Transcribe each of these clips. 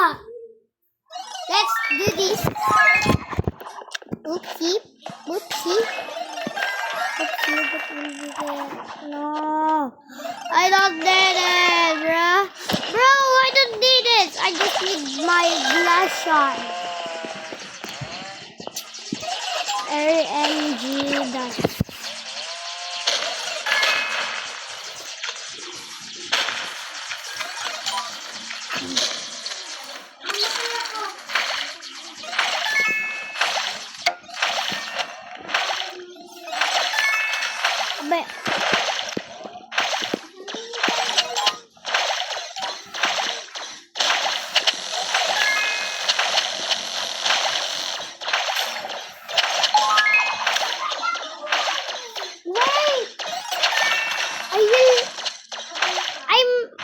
Let's do this. Oopsie. Oopsie. Oopsie, but we did it. No. I don't need it, bro. Bro, I don't need it. I just need my glass shot. RNG dust. But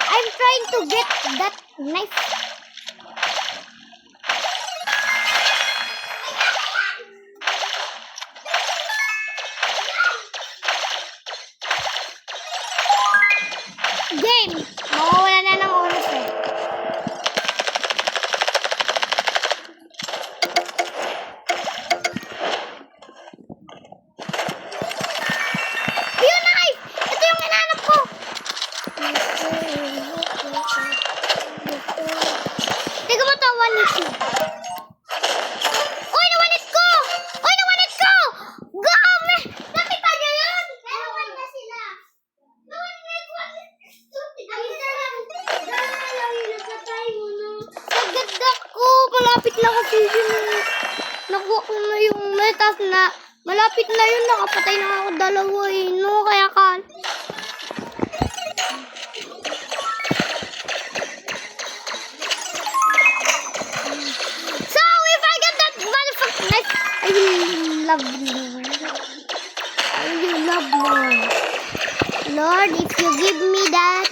I'm trying to get that knife. Game! Mawawala na ng oras eh. Ayun, knife! Ito yung hinanap ko! Teka mo to, one hit. Uy, nawanit ko! Uy, nawanit ko! Gome! Nakita niyo yun? Nawan na sila. Sagad ako. Malapit na kasi yun. Nakuha ko na yung metas na. Malapit na yun. Nakapatay na ako dalawa eh. No, kaya ka. So, if I get that motherfucking knife, I will love you. I will love you. Lord, if you give me that,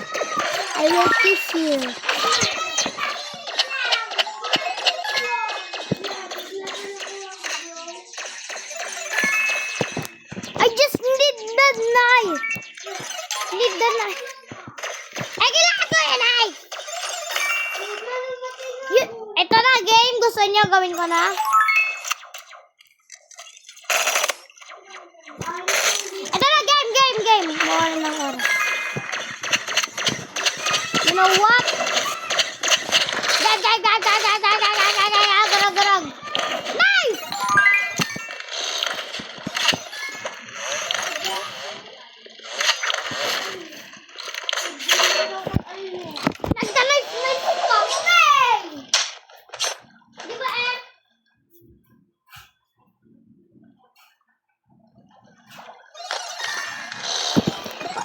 I will kiss you. I just need the knife. Need the knife. Ay, kailangan ko yung knife. Ito na, game. Gusto niyo gawin ko na? Ito na, game. Mawala ng oras. You know what? Garag. Nice! Nagda-knife ko. Okay! Di ba eh?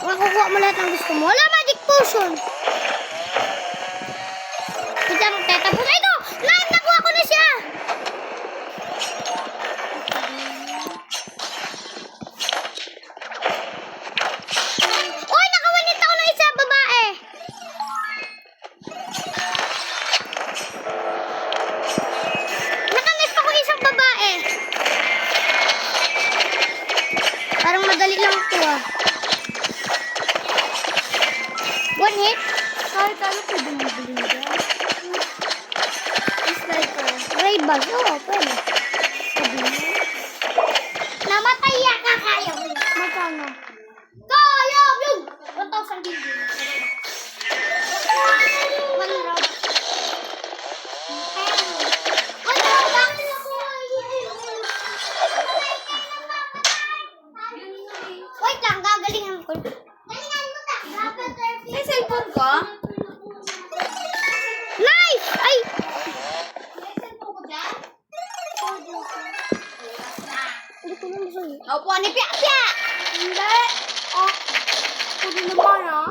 Makukuha mo lahat ng gusto mo. Wala magic potion. Kita magtatapos. Ay, ito! Knife! Nakuha ko na siya! Uy! Nakawanit ako na isa, babae! Nakamiss ako isang babae. Parang madali lang ito ah. One hit? Kahit ano pwede mo bilhin dyan. Sniper. Ray-bag. Oo, pwede. Sabi mo. Namatay ka kaya mo. Magkano? Kaya mo! 1,000 bilhin. One round. Wait lang, gagalingan ko. May cellphone ko? Nice! Ay! May cellphone ko dyan? Hindi ko naman sa'yo. Opo, ni Pia! Hindi. Oh, pwede naman ah.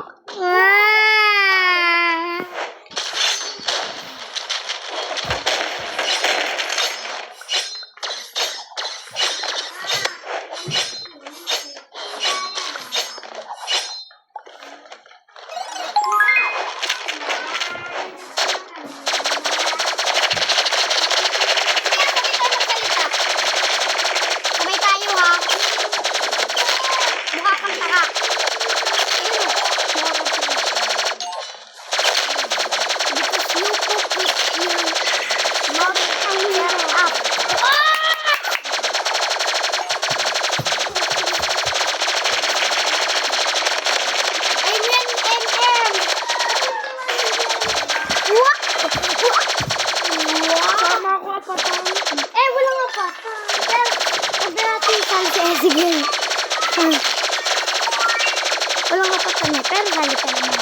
Pero sali ka naman.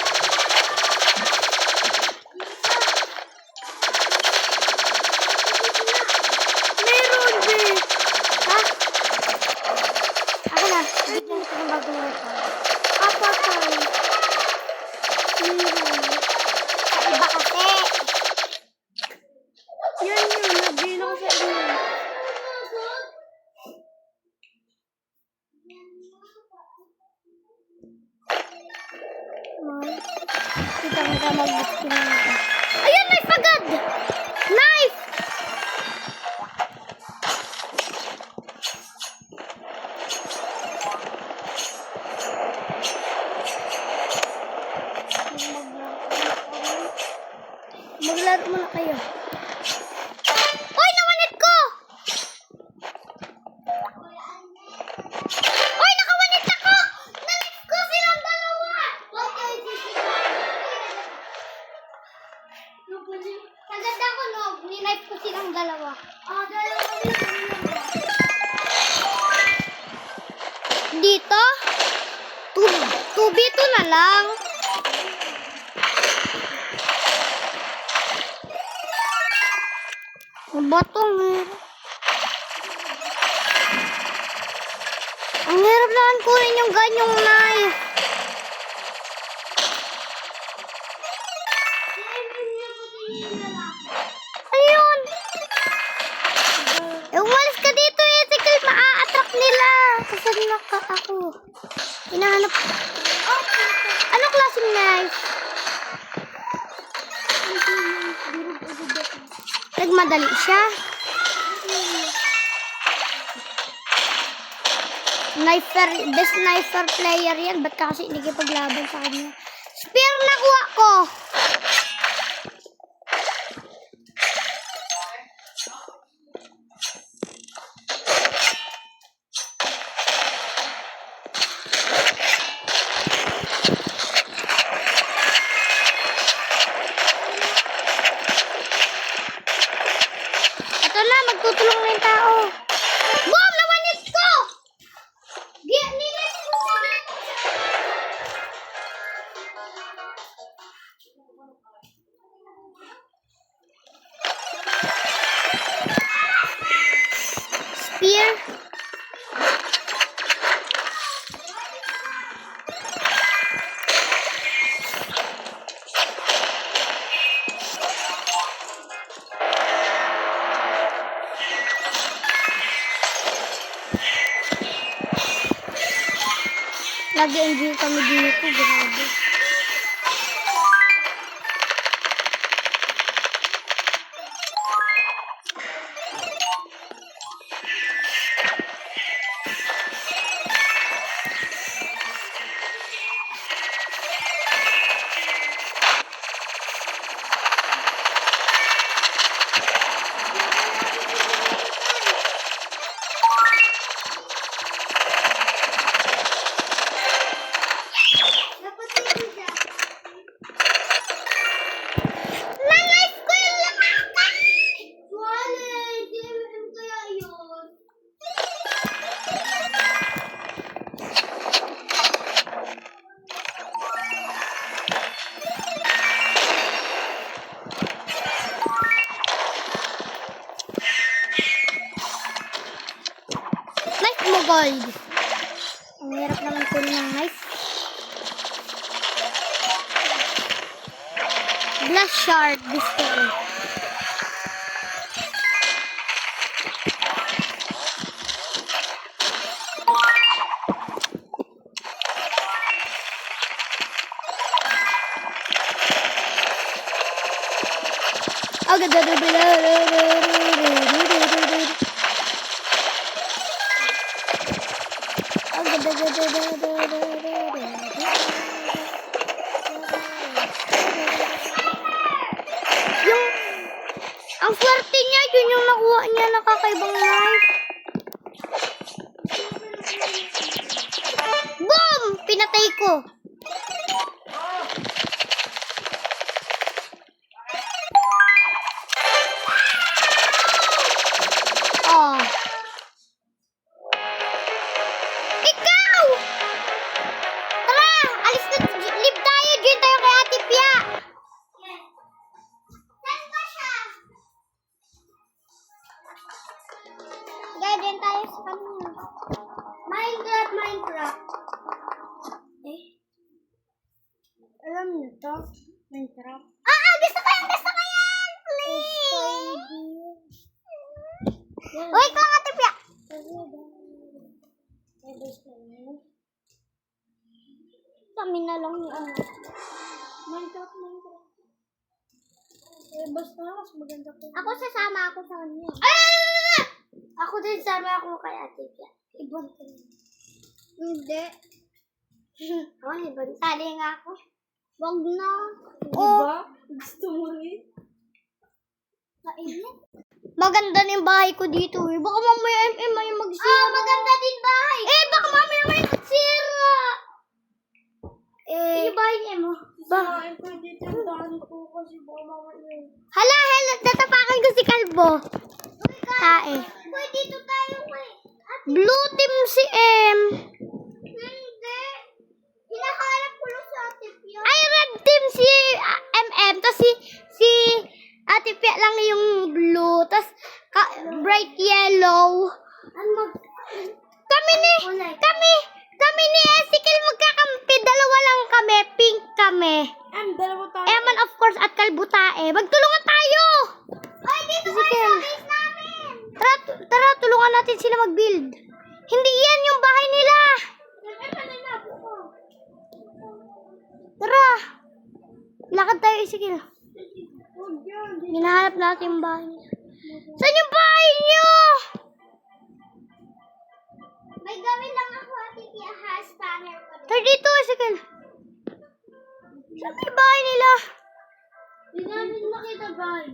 Meron, be. Ha? Ako na. Bigyan ko ng bagong weapon. Apa ka? Meron. Sa iba kasi. Yan yun. Nag-gain ako sa inyo. Kita kita mag-skin na ako. Ayun! Knife agad! Knife! Maglaro muna kayo. Hoy! Nawanit ko! Hoy! Nakawanit ako! Nalit ko silang dalawa! Kaganda ko, no? Ninipe ko silang dalawa. Dito? 2v2 na lang. Batong ang hirap naman kunin yung ganyong knife. Ayun. Umalis ka dito, Ezekiel. Maa-attract nila. Kasi naka ako. Hinahanap. Anong klaseng knife? Nagmadali siya. Best sniper player yan. Ba't ka kasi nakipaglaban sa kanya? Spear nakuha ko. Ito na, magtutulong na yung tao. Boom! Nawanit ko! Nilis ko siya. Spear. Nag-enjoy kami dito, grabe. Gold. Ang hirap naman kunin ng knife. Glass shard. Gusto ko. Ang swerte niya, yun yung nakuha niya na kakaibang knife. Boom! Pinatay ko. Oh. Ikaw! Tara! Alis na! Ito? Minecraft? Ah! Gusto ko yan! Gusto ko yan! Please! Wait lang, Ate Pia! Kami na lang yung ano. Minecraft. Basta mas maganda ko. Ako sasama ako sa kanya. Ah! Ako din sama ako kay Ate Pia. Ibon ko. Hindi. Ibon. Sali nga ako. Wag na. Diba? Gusto mo rin? Kainit. Maganda na yung bahay ko dito eh. Baka mamaya may magsira. Maganda din bahay. Baka mamaya may magsira. Yung bahay niya mo. Bahay ko dito ang daan ko kasi baka mamaya. Hala, tatapakan ko si Kalbo. Tae. Uy, dito tayo eh. Blue team si M. Hindi. Hinahanap ko lang sa Ate Pia. Ay, red team si MM. Tapos si Ate Pia lang yung blue. Tapos bright yellow. Kami ni Ezekiel magkakampi. Dalawa lang kami. Pink kami. Eman of course at Kalbutae. Magtulungan tayo. Ay, dito tayo sa base namin. Tara, tulungan natin sila mag-build. Hindi yan yung bahay nila. Tara. Lakad tayo, Ezekiel. Hinahanap natin yung bahay nila. Saan yung bahay nyo? May gawin lang ako at i-has panel ko. Tara dito, Ezekiel. Saan yung bahay nila? Hindi namin makita bahay.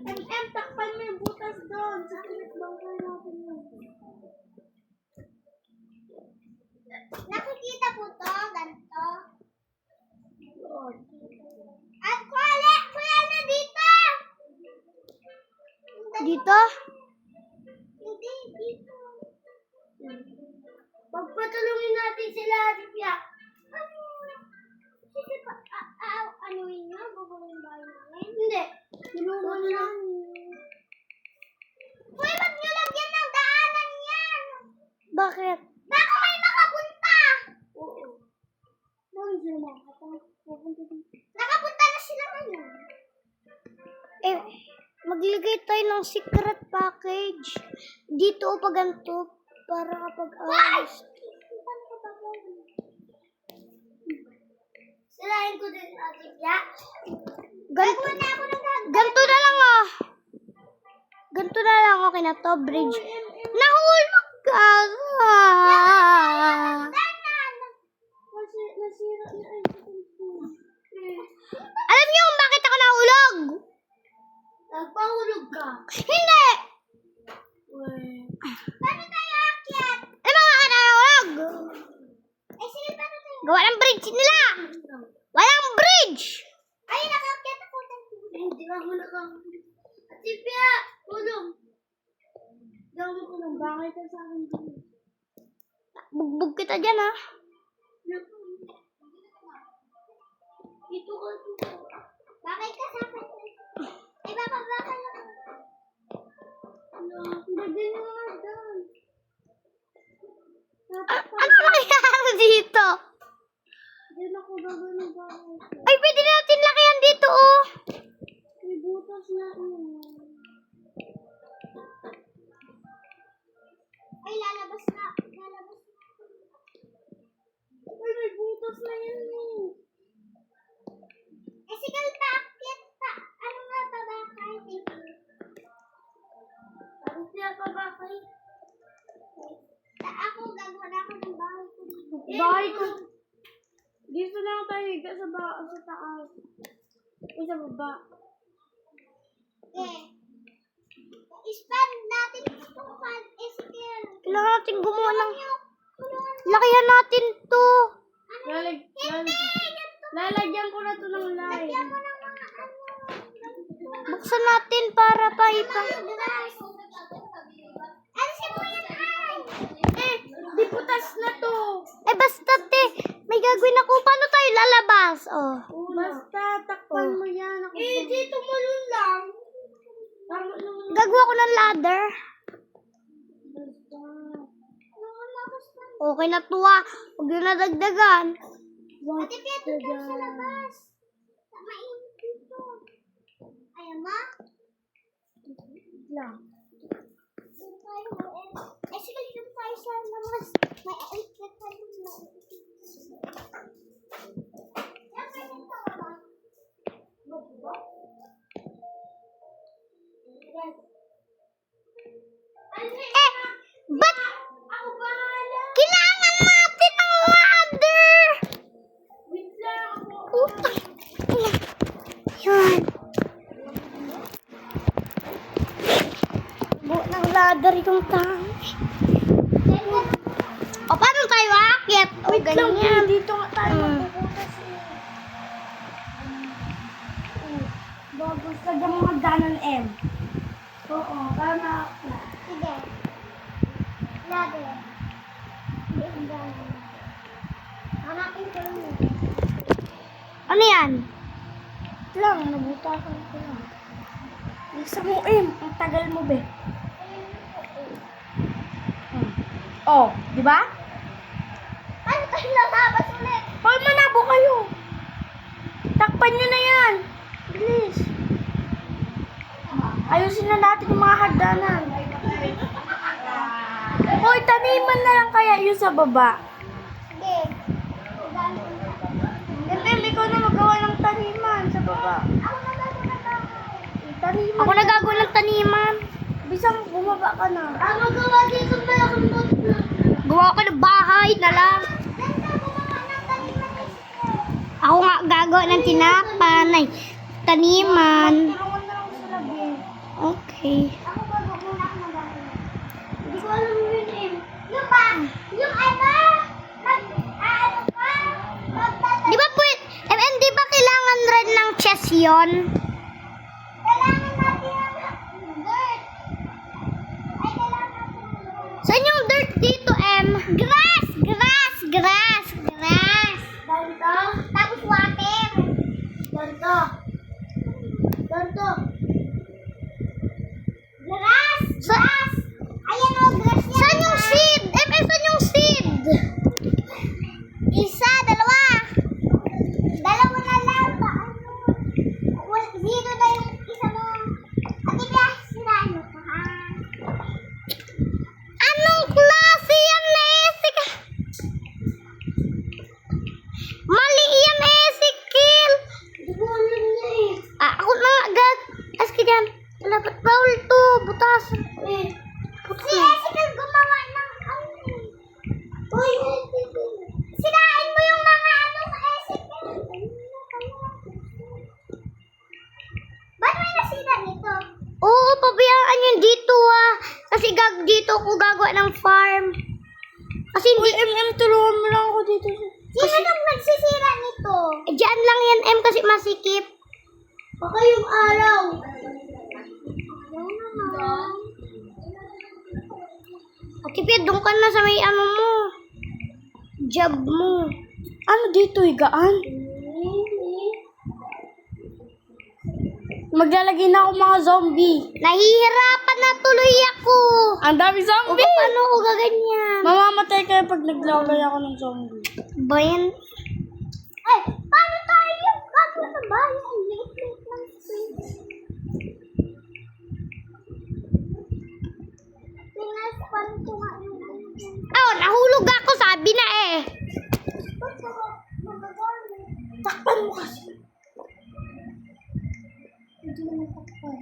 Takpan mo yung butas doon. Sa pinagbahay natin yun. Nakikita po to, ganito. At kuya na dito! Dito? Hindi, dito. Pagpatulungin natin sila, Ate Pia. Anuin nyo? Bubulin ba namin? Hindi. Tulungan lang. Uy, ba't nyo lagyan ng daanan yan? Bakit? Baka may makapunta! Oo. Bakit sila makapunta? Nakapunta na sila ngayon. Maglagay tayo ng secret package. Dito o pag ganito. Para kapag alis. Sirahin ko din, Ate Pia. Ganto na lang oh. Ganto na lang okay na to, bridge. Nahulog ka. Alam niyo kung bakit ako nahulog? Nagpahulog ka. Hindi. Paano tayo akyat? Mga nahulog. Sige, paano tayo? Gawa ng bridge nila. Walang bridge. Ay, nakakyat ako. Hindi ako nakakyat. Ate Pia, tulong. Gawin ko ng bakay ka sa akin. Bugbog kita dyan, ha? Dito ko. Bakay ka sa akin. Bababakay lang. Bagay na nga doon. Ano nangyari dito? Hindi na ko gagawin ng bakay. Ay, pwede natin lakihan dito, oh. May butas na yun. Ay, lalabas na. Ay, may butas na yan, eh. Sige, bakit? Ano nga babakay? Ano siya babakay? Ako, gagawa na ako ng bahay ko dito. Bahay ko? Dito lang tayo, sa taas. Sa baba. Expand natin itong fan, Ezekiel. Kailangan natin gumawa ng... Lakihan natin to. Lalagyan ko na to ng light. Lagyan mo ng mga ano. Buksan natin para paipang. Ano si Kuya ay? Di putas na to. Basta may gagawin ako. Paano tayo lalabas? Basta takpan mo yan. Dito mo lang. Gagawa ko ng ladder. Okay na to, Huwag yun nadagdagan. Ate Pia, doon sa labas. lang. Eh, sige, dito tayo sa labas. May outfit tayo. Eh, ba't kailangan natin ng ladder? Wait lang ako. Yan. Buo ng ladder yung tao. O, paano tayo aakyat? O, Wait lang, ganyan. dito nga tayo Mm. magpupunta bago sa mga danan M. Oo, tama ako. Sige. Ladder. Hanapin ko lang. Ano yan? Wait lang, nabutakan ko lang. Isa mo M, ang tagal mo be. Oh, di ba? Ano tayo lalabas ulit? Hoy, manabo kayo. Takpan nyo na yan. Bilis. Ayusin na natin yung mga hagdanan. Hoy, taniman na lang kaya yun sa baba. Sige. Ganun, ikaw na magawa ng taniman sa baba. Taniman. Ako nagagawa ng taniman. Bisang bumaba ka na. Ano gawa dito malaking boat na? Gawa ko ng bahay na lang. Ako nga gagawa ng tinapan. Taniman. Tulungan na lang sila, Bin. Okay. Ako gagawa muna ako ng bahay. Hindi ko alam yun eh. Yung ba? Yung ano? Di ba di ba kailangan rin ng chess yun? Kailangan natin ng dirt. Ay, kailangan natin ng dirt. Saan yung dirt dito, Em? Grass! Grass! Grass! Grass! Ganito. Tapos water. Ganito. Ganito. Grass! Grass! Ayan o, grass yan. Saan yung seed? Em, saan yung seed? Isa, dalawa. Dalawa na lang. Zero na yung isa mo. At ibiyas na ano ka, ha? Anong klase yan, Esik? Mali yan, Ezekiel. Hindi ko alam na eh. Ako na nga, gag. Aski dyan. Dapat bawal to. Butas. Si Ezekiel gumawa ng ano eh. Uy, Ezekiel. Sirain mo yung mga ano sa Ezekiel. Ba't may nasira nito? Oo, pabayaan yun dito Kasi dito ako gagawa ng farm. Kasi Uy, hindi... tulungan mo lang ako dito. Sino nang nagsisira nito? Diyan lang yan, kasi masikip. Baka yung araw. Okay, Pia, doon ka na sa may ano mo. Job mo. Ano dito, higaan? Maglalagay na ako mga zombie. Nahihirapan na tuloy ako. Ang dami O zombie! paano ako gaganyan? Mamamatay kayo pag naglagay ako ng zombie. Bayan. Ay, paano tayo yung gagawin ng bahay? Ang liit-liit ng space. Pinas, paano ito nga yung ano? Nahulog ako, sabi na eh. Takpan mo kasi. Hindi naman takpan.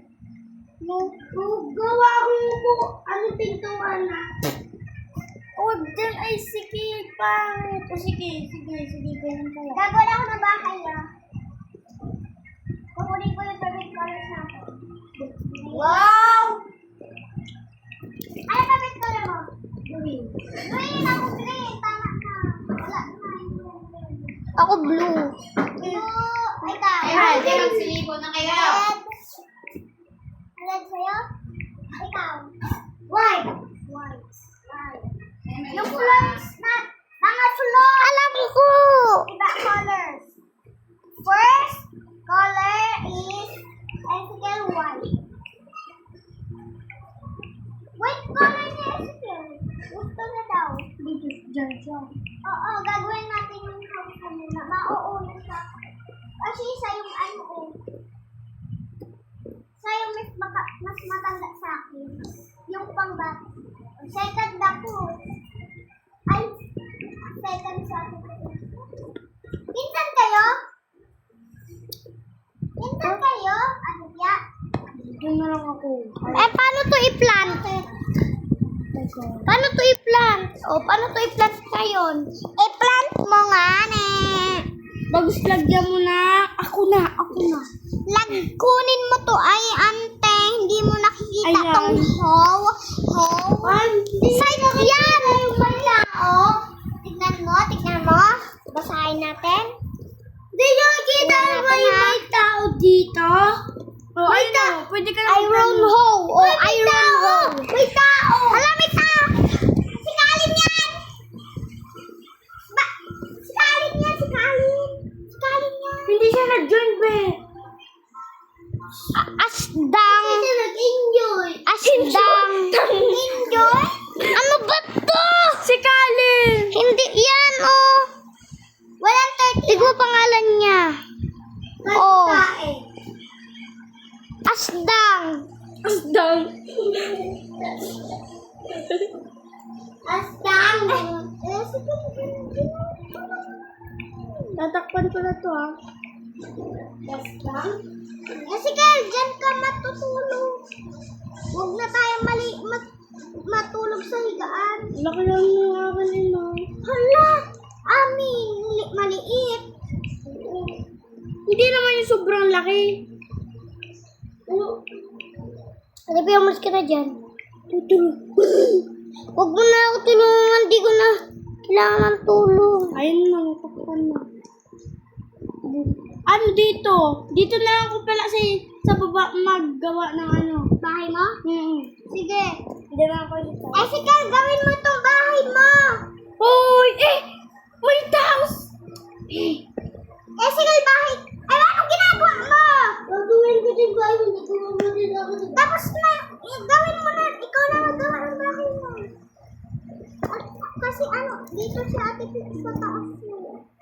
No, gawa ko ano pintuan na. Huwag dyan ay sige, pangit. O sige, ganyan kaya. Gagawa na ako ng bahay Kukunin ko yung favorite colors natin. Wow! Ano favorite color mo? Green. Green, ako green. Tama na. Wala na yung green. Ako blue. Blue. Ikaw. silibo na kayo. Red. Red sa'yo? Ikaw. White. White. Yung flowers na, mga flower. Alam ko. Iba colors. First color is Ezekiel white. White color ni Ezekiel. Gusto na daw. Dyan. Oo, gagawin natin yung house kanina. Mauuna siya. Kasi siya yung ano eh. Siya yung mas matanda sa akin. Doon na lang ako. Eh, paano to i-plant? Paano to i-plant? O, paano to i-plant ngayon? I-plant mo nga, ne. Bagus lagyan mo na. Ako na. Kunin mo to ay ante. Hindi mo nakikita Ayan. tong hoe. Side yan. Tignan mo. Basahin natin. Di nyo kita Tingnan may natin, ha? may tao dito? Oh, ayun na. Pwede ka na Iron hoe. O, iron hoe. May tao! Hala, may tao. Sikalin yan. Sikalin yan. Sikalin yan. Hindi siya nag-join, be. Asdang. Kasi nag-enjoy. Asdang. Enjoy? Ano ba to? Si Kalin! Hindi yan, oh. Walang 30. Tignan pangalan niya. Oh. Kain. Asdang. Asdang. Asdang. Tatakpan ko na to, ha. Asdang? Sige, dyan ka matutulog. Huwag na tayo matulog sa higaan. Laki lang yung akin, no? Hala, maliit. Hindi naman yung sobrang laki. Ano ba yung ka na dyan? Tutulog. Huwag mo na ako tulungan. Hindi ko na kailangan ng tulong. Ayun na, matakpan na. Ano dito? Dito na lang ako pala sa baba maggawa ng ano. Bahay mo? Sige. Hindi na ako dito. Eh, sige, gawin mo itong bahay mo. Hoy! May house! Eh, sige, bahay. Ay, anong ginagawa mo? Gagawin ko din bahay. Hindi ko din ako dito. Tapos na, gawin mo na. Ikaw na magawa ng bahay mo. Kasi dito si Ate Pix sa taas mo.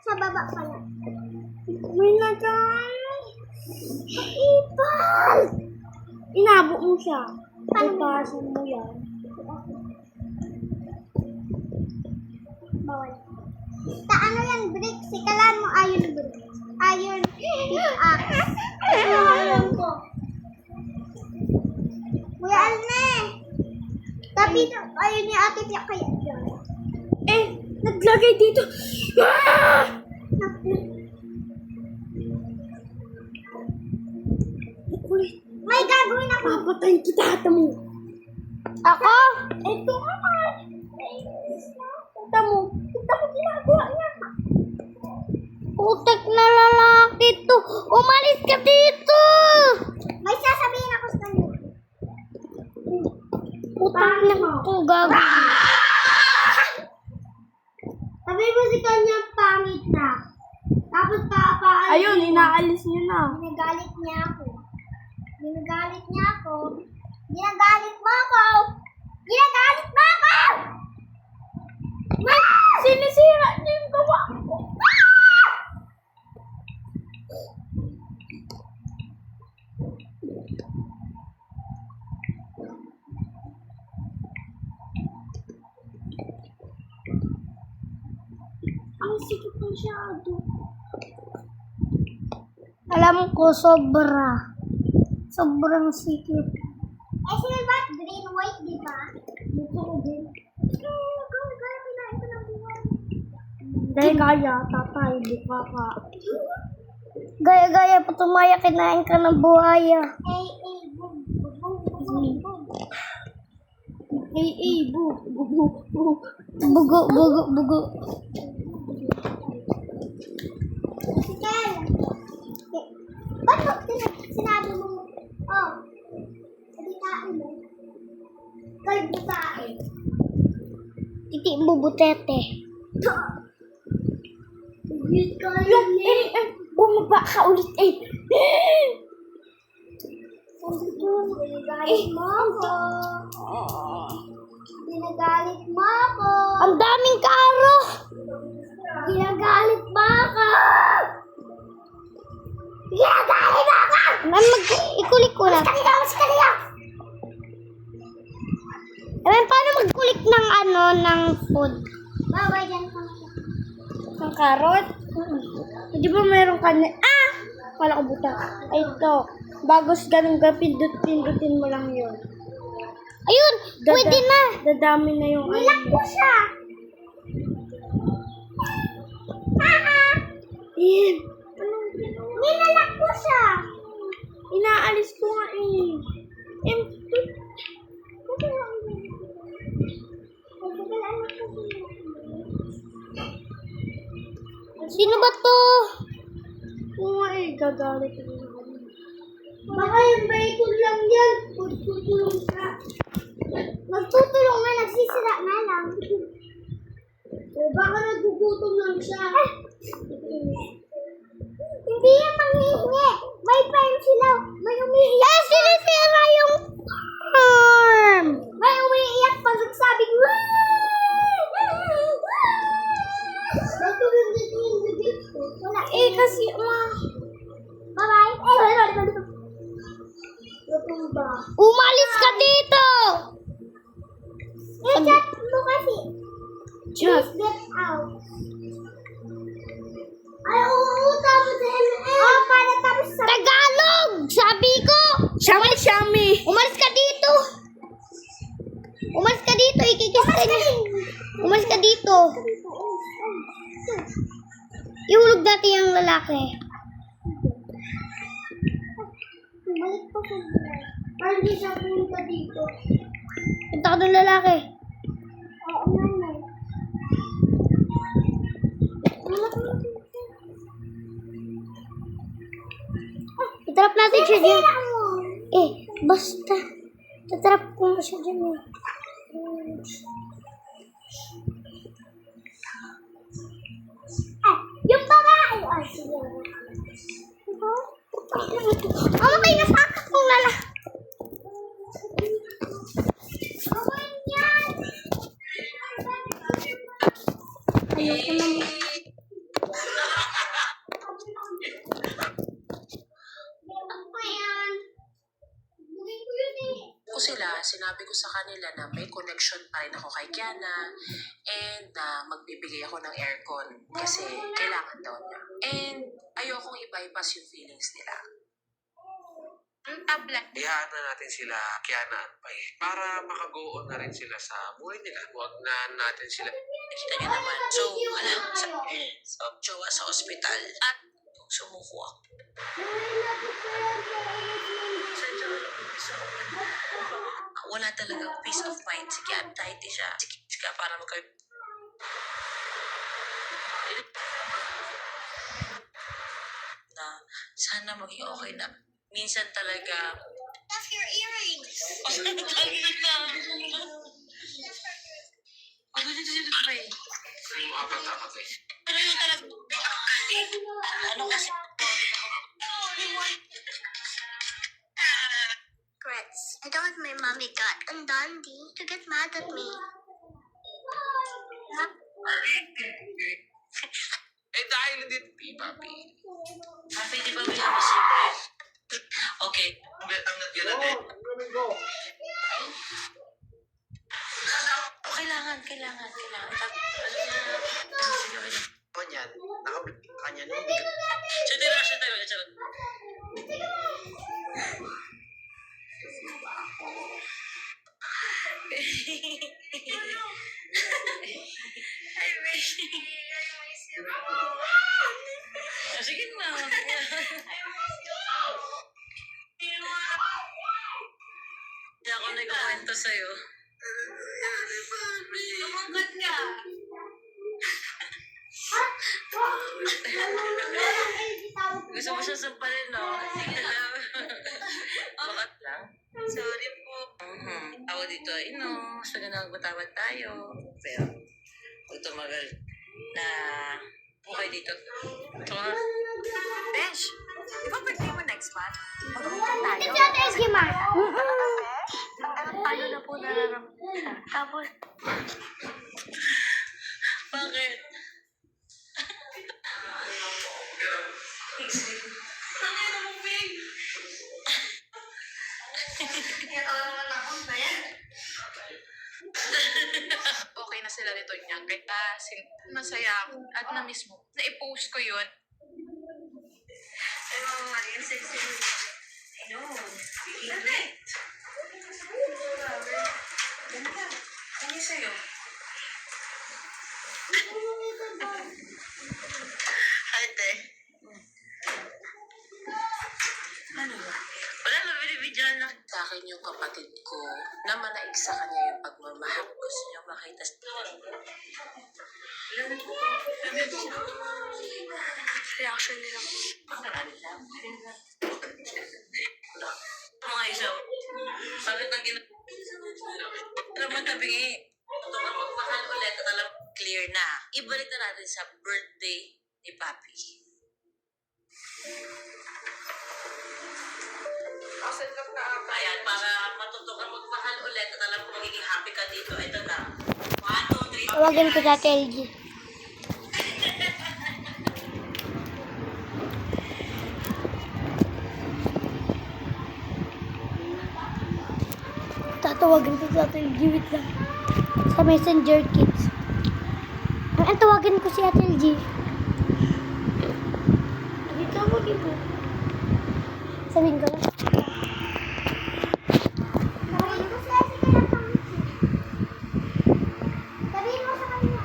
Sa baba pala. May nagay. Ipal! Inabo mo siya. Paano mo? Itasan mo yan. Bawal. Ano yan, brick? Sikalan mo iron brick. Iron pickaxe. Alam ko. Kuya Alme! Tapi ayun ni Ate Pix kaya dyan. Naglagay dito. Ah! Kulit. May gagawin ako. Papatayin kita, hata mo. Ako? Ito naman. Kita mo ginagawa niya. Putek na lalaki to. Umalis ka dito. May sasabihin ako sa kanya. Putek na ito gagawin. Sabi mo si kanya pangit na. Tapos papaan. Ayun, inaalis niya na. Ginagalit niya ako. Ginagalit mo ako. Ginagalit mo ako. Sinisira niya yung gawa ko. Ang sikip masyado. Alam ko, sobra. Sobrang sikip. Eh, sino ba? Green, white, di ba? Gusto ko din. Kaya pinain ko ng buwan. Dahil kaya, tatay, buka ka. Gaya-gaya pa tumaya, kinain ka ng buhaya. Bu. Bugo. Kel! Ba't mo sinabi mo? Oh, sabitaan mo. Kay butae. Titi mo butete. Yung, bumaba ka ulit, Ginagalit mo ako. Ginagalit mo ako. Ang daming karo. Ginagalit mo ako. Ginagalit mo ako. Ikulik ko lang. Mas kanila. Paano magkulik ng ng food? Bawal yan ka. Ng karot? Di ba meron kanya? Kala ko buta. Ay, ito. Bagos ganun ka, pindutin mo lang yun. Ayun! Pwede na! Dadami na yung Nilak ko siya! Iyan. Nilalak ko siya! Inaalis ko nga eh. Sino ba to? Oo nga eh, gagalit ako. Baka yung vehicle lang yan. Magtutulong siya. Magtutulong na, nagsisira na lang. O baka nagugutom lang siya. Hindi yan manghihingi. May farm sila. May umiiyak. Eh, sinisira yung farm. May umiiyak pag nagsabing, wala. Eh kasi, Bye-bye. Umalis ka dito! I-chat mo kasi. Chat. Please get out. Ay, oo, tapos oh, para tapos sa... Tagalog! Sabi ko! Shami! Umalis ka dito! Umalis ka dito, ikikista niya. Umalis ka dito. Ihulog natin yung lalaki. Balik pa sa buhay. Parang hindi siya pumunta dito. Punta ka ng lalaki. Oo, nanay. Itrap natin siya dyan. Eh, basta. Tatrap ko na siya dyan eh. Yung babae. Ay, sige. Okay, nasakak kong lala. Ayoko naman. Ko sila, sinabi ko sa kanila na may connection pa rin ako kay Kiana and na magbibigay ako ng aircon kasi kailangan daw niya. And ayokong i-bypass yung feelings nila. Ang tablet. Ihaan na natin sila, Kiana at Pai, para makagoon na rin sila sa buhay nila. Huwag na natin sila. Kita niya naman. So, jowa sa ospital at sumuko ako. Wala talagang peace of mind. Sige, anxiety siya. Sige, para magkayo. Na sana maging okay na. Minsan talaga. That's your earrings. Ano dito sila pa eh? Yung apat-apat eh. Pero yung talaga. Ano kasi? Regrets. I don't want my mommy got and Dundee to get mad at me. Eh dahil hindi, papi. Happy di ba bilang posible? Okay. I'm not gonna do. Kailangan. Kanyan, nakabalik kanya nung Siya tayo. Charot. Sige na. Hindi ako nagkukwento sa'yo. Tumangkat ka. Gusto mo siya sampalin, no? Sige lang. Bakat lang. Sorry po. Ako dito, mas maganda magbatawad tayo. Pero, huwag tumagal na bukay dito. Tsaka, Besh, di ba birthday mo next month? Mag-uwitan tayo. It's not as Gimar. Ano na po nararamdaman siya? Tapos, bakit? okay na sila nito niya. Kaya masaya ako at na-miss mo. Na-post ko yun. sexy. I know. Love it. Ganda. Ano yung sa'yo? Ate. Ano ba? Wala na, binibidyan lang. Sa akin yung kapatid ko na manaig sa kanya yung pagmamahal. Gusto niya makita sa reaction nila. Mga isaw. Bakit ang naman tabingi? Kapag magmahal ulit at alam clear na. Ibalik na natin sa birthday ni Papi. Ayan, para matuto ka magmahal ulit at alam ko magiging happy ka dito. Ito na. 1, 2, 3. Tawagan ko sa LG. Tatawagan ko sa LG. Wait lang. Sa Messenger Kids. Ang tawagan ko si Ate LG. Dito mo dito. Sabihin ko na. Sabihin mo sila sige na pang. Sabihin mo sa kanya.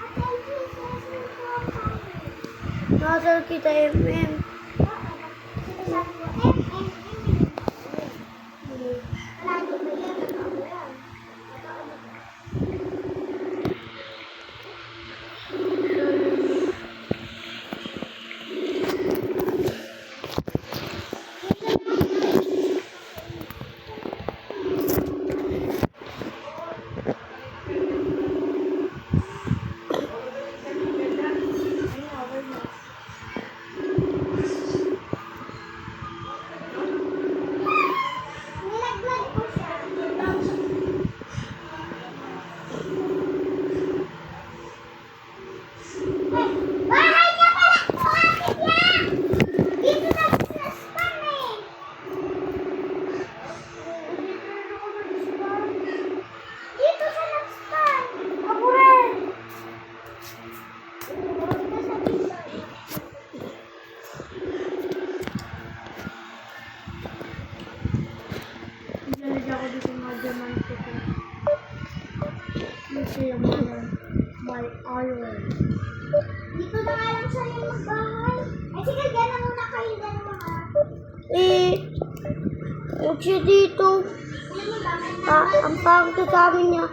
Ate Elsie, sila ko ang pangit. Nakasal kita, MM. Sige sabi mo, Wala ko ba yan? Nilaglag ko siya. Bahay niya pala! Bakit niya? Dito na sa spam eh! Dito sa nag-spam! Ako rin! Dito sa pizza. Nalagay ako dito mga diamante ko. Dito yung mga my iron. Dito na nga lang siya yung magbahay. Ay sige, gano'n muna kayo, gano'n mga. Huwag siya dito. Alam mo ba, Ang pangit sa amin niya.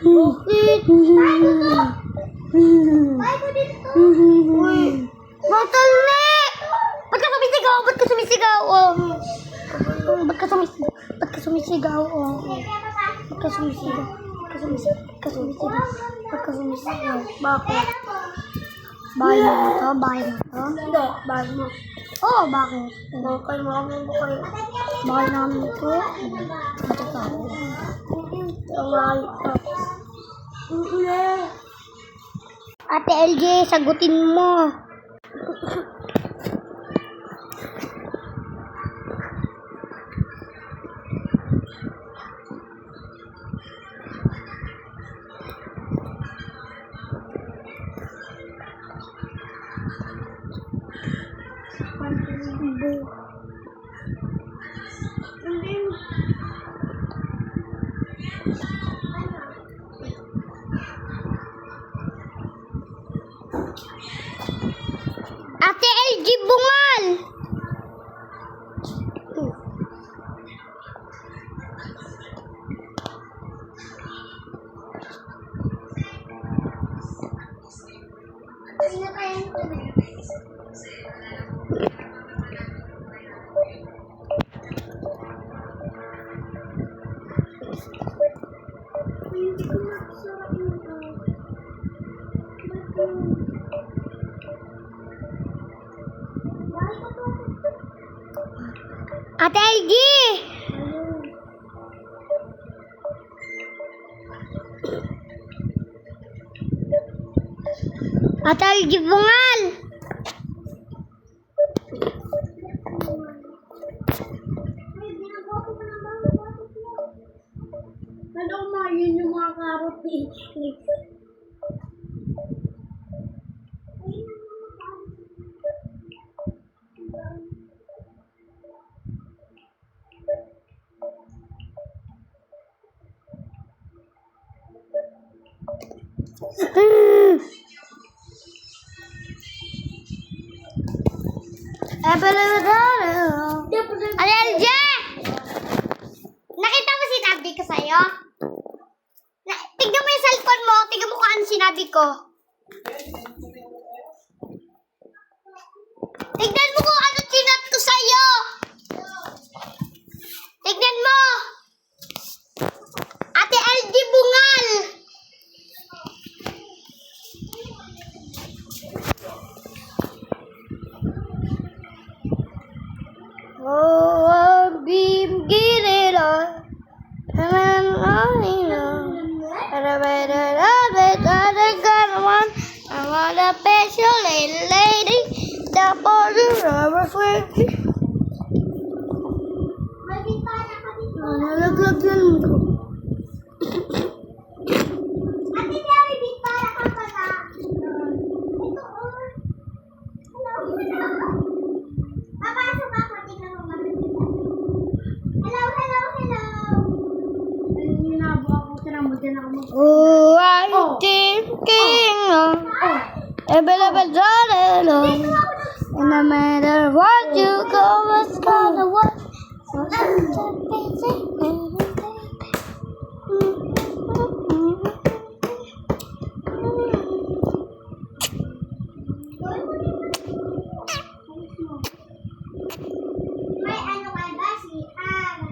Bakit? Bye ko dito. Uy! Bottleneck! Ba't ka sumisigaw? Ba't ka sumisigaw? Ba't ka sumisigaw? Ba't ka sumisigaw? Ba't ka sumisigaw? Ba't ka sumisigaw? Ba't ka sumisigaw? Bakit? Bahay mo to? Bahay mo to? Hindi. Bahay mo. Oo, bakit? Bakit mo kayo? Bahay namin ito. Ba't ito? Ang bahay ito. Ate LJ, sagutin mo. Ate LG bungal! Sino kaya yung tubig? Hindi ko makasarap yung Ate LG! Ate LG bungal! Hello, ma. Yun yung mga karot eh. LJ! Nakita mo sinabi ko sa'yo? Tignan mo yung cellphone mo. Tignan mo kung ano sinabi ko. Tignan mo kung ano chinat ko sa'yo. Tignan mo. Ate LG Bungal. Oh, beam, get it on. And I know. I want a special lady. The border rubber friend. Nalaglag yan mo. Ate Mary, big para ka pala. Ito, oh. Hello. Papasok ako, tingnan mo matuloy. Hello. Hinabo ako, tinamo din ako mag- Oh, I'm thinking of every darling. And no matter what you go, it's gonna work. May ano ka ba si Ana?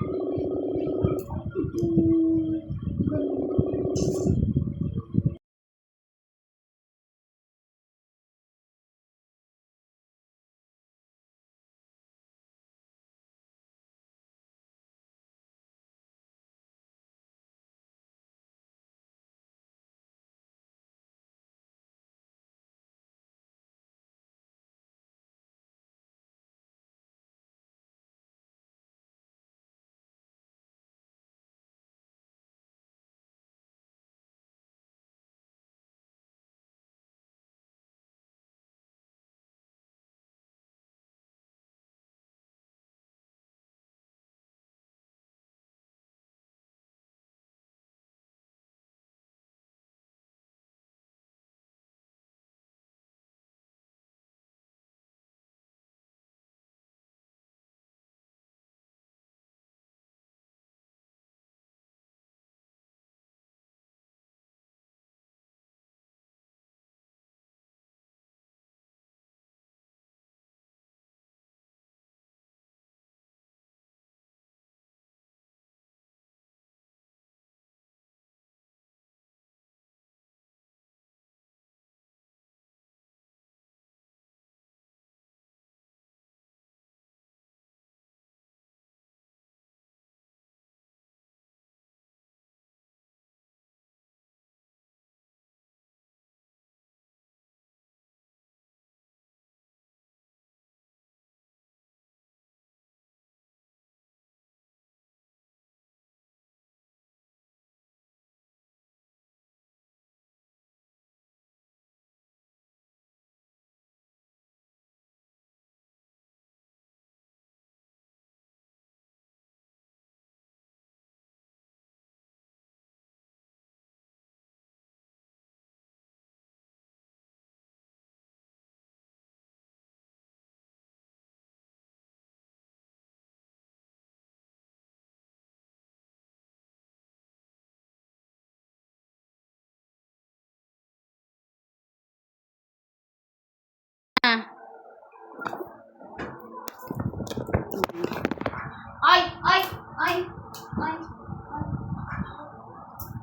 Ay.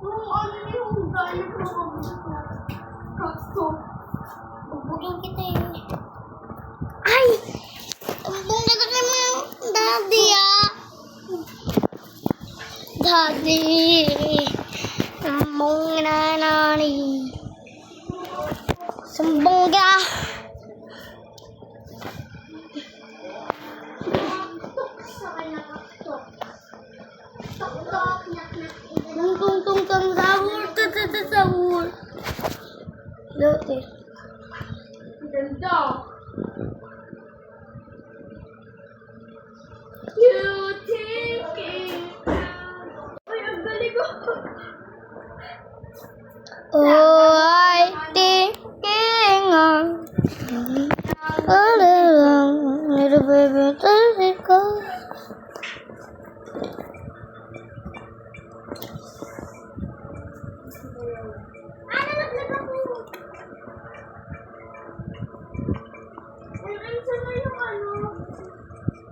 Yung ano yung galit mo ko. Bubugin kita eh. Ay! Tumbong na kasi mo yung daddy ah. Daddy. Tumbong na nani. Sumbong ka. Tung sahur. Sahur. Lote. Ganda. You take it down. Ay, ang galing ko. Oh,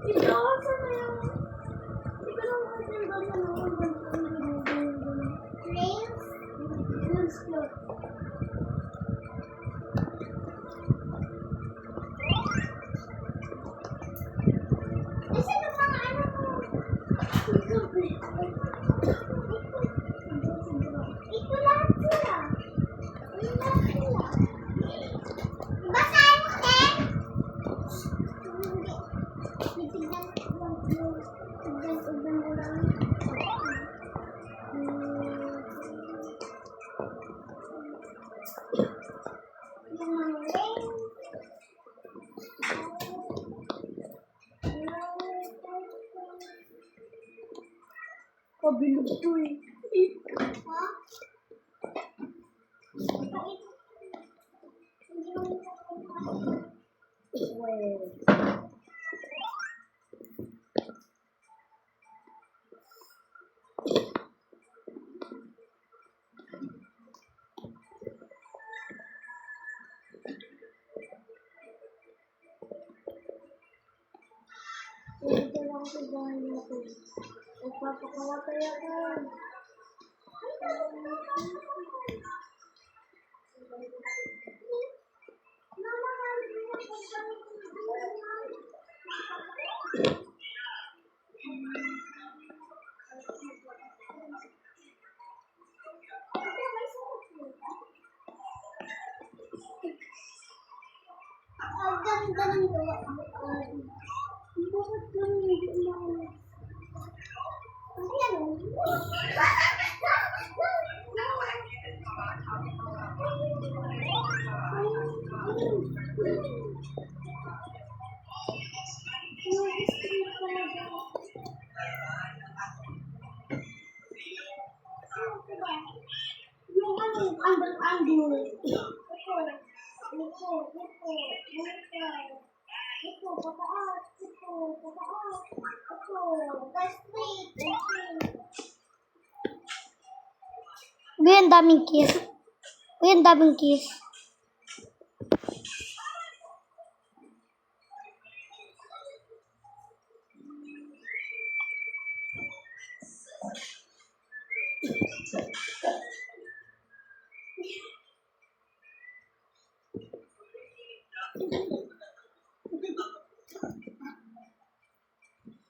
Pinakasan na yun. Hindi ko lang matanda na naman. Nails? Nails ko. Kasi yung mga ano ko. Ito lahat sila. Ito lahat sila. Basahin mo, Ken! Hindi. Titignan ko lang. Tignan ko lang. Yung mga ring. Kabilog to eh. Ha? Dito lang sa bahay nato. Nagpapakawatay ako. Ang ganda ng gawa. Bakit ganun hindi umakas? Ayan o. Yung ano, angle. Ito, pataas. That's straight. Uy, ang daming kiss. Uy, ang daming kiss.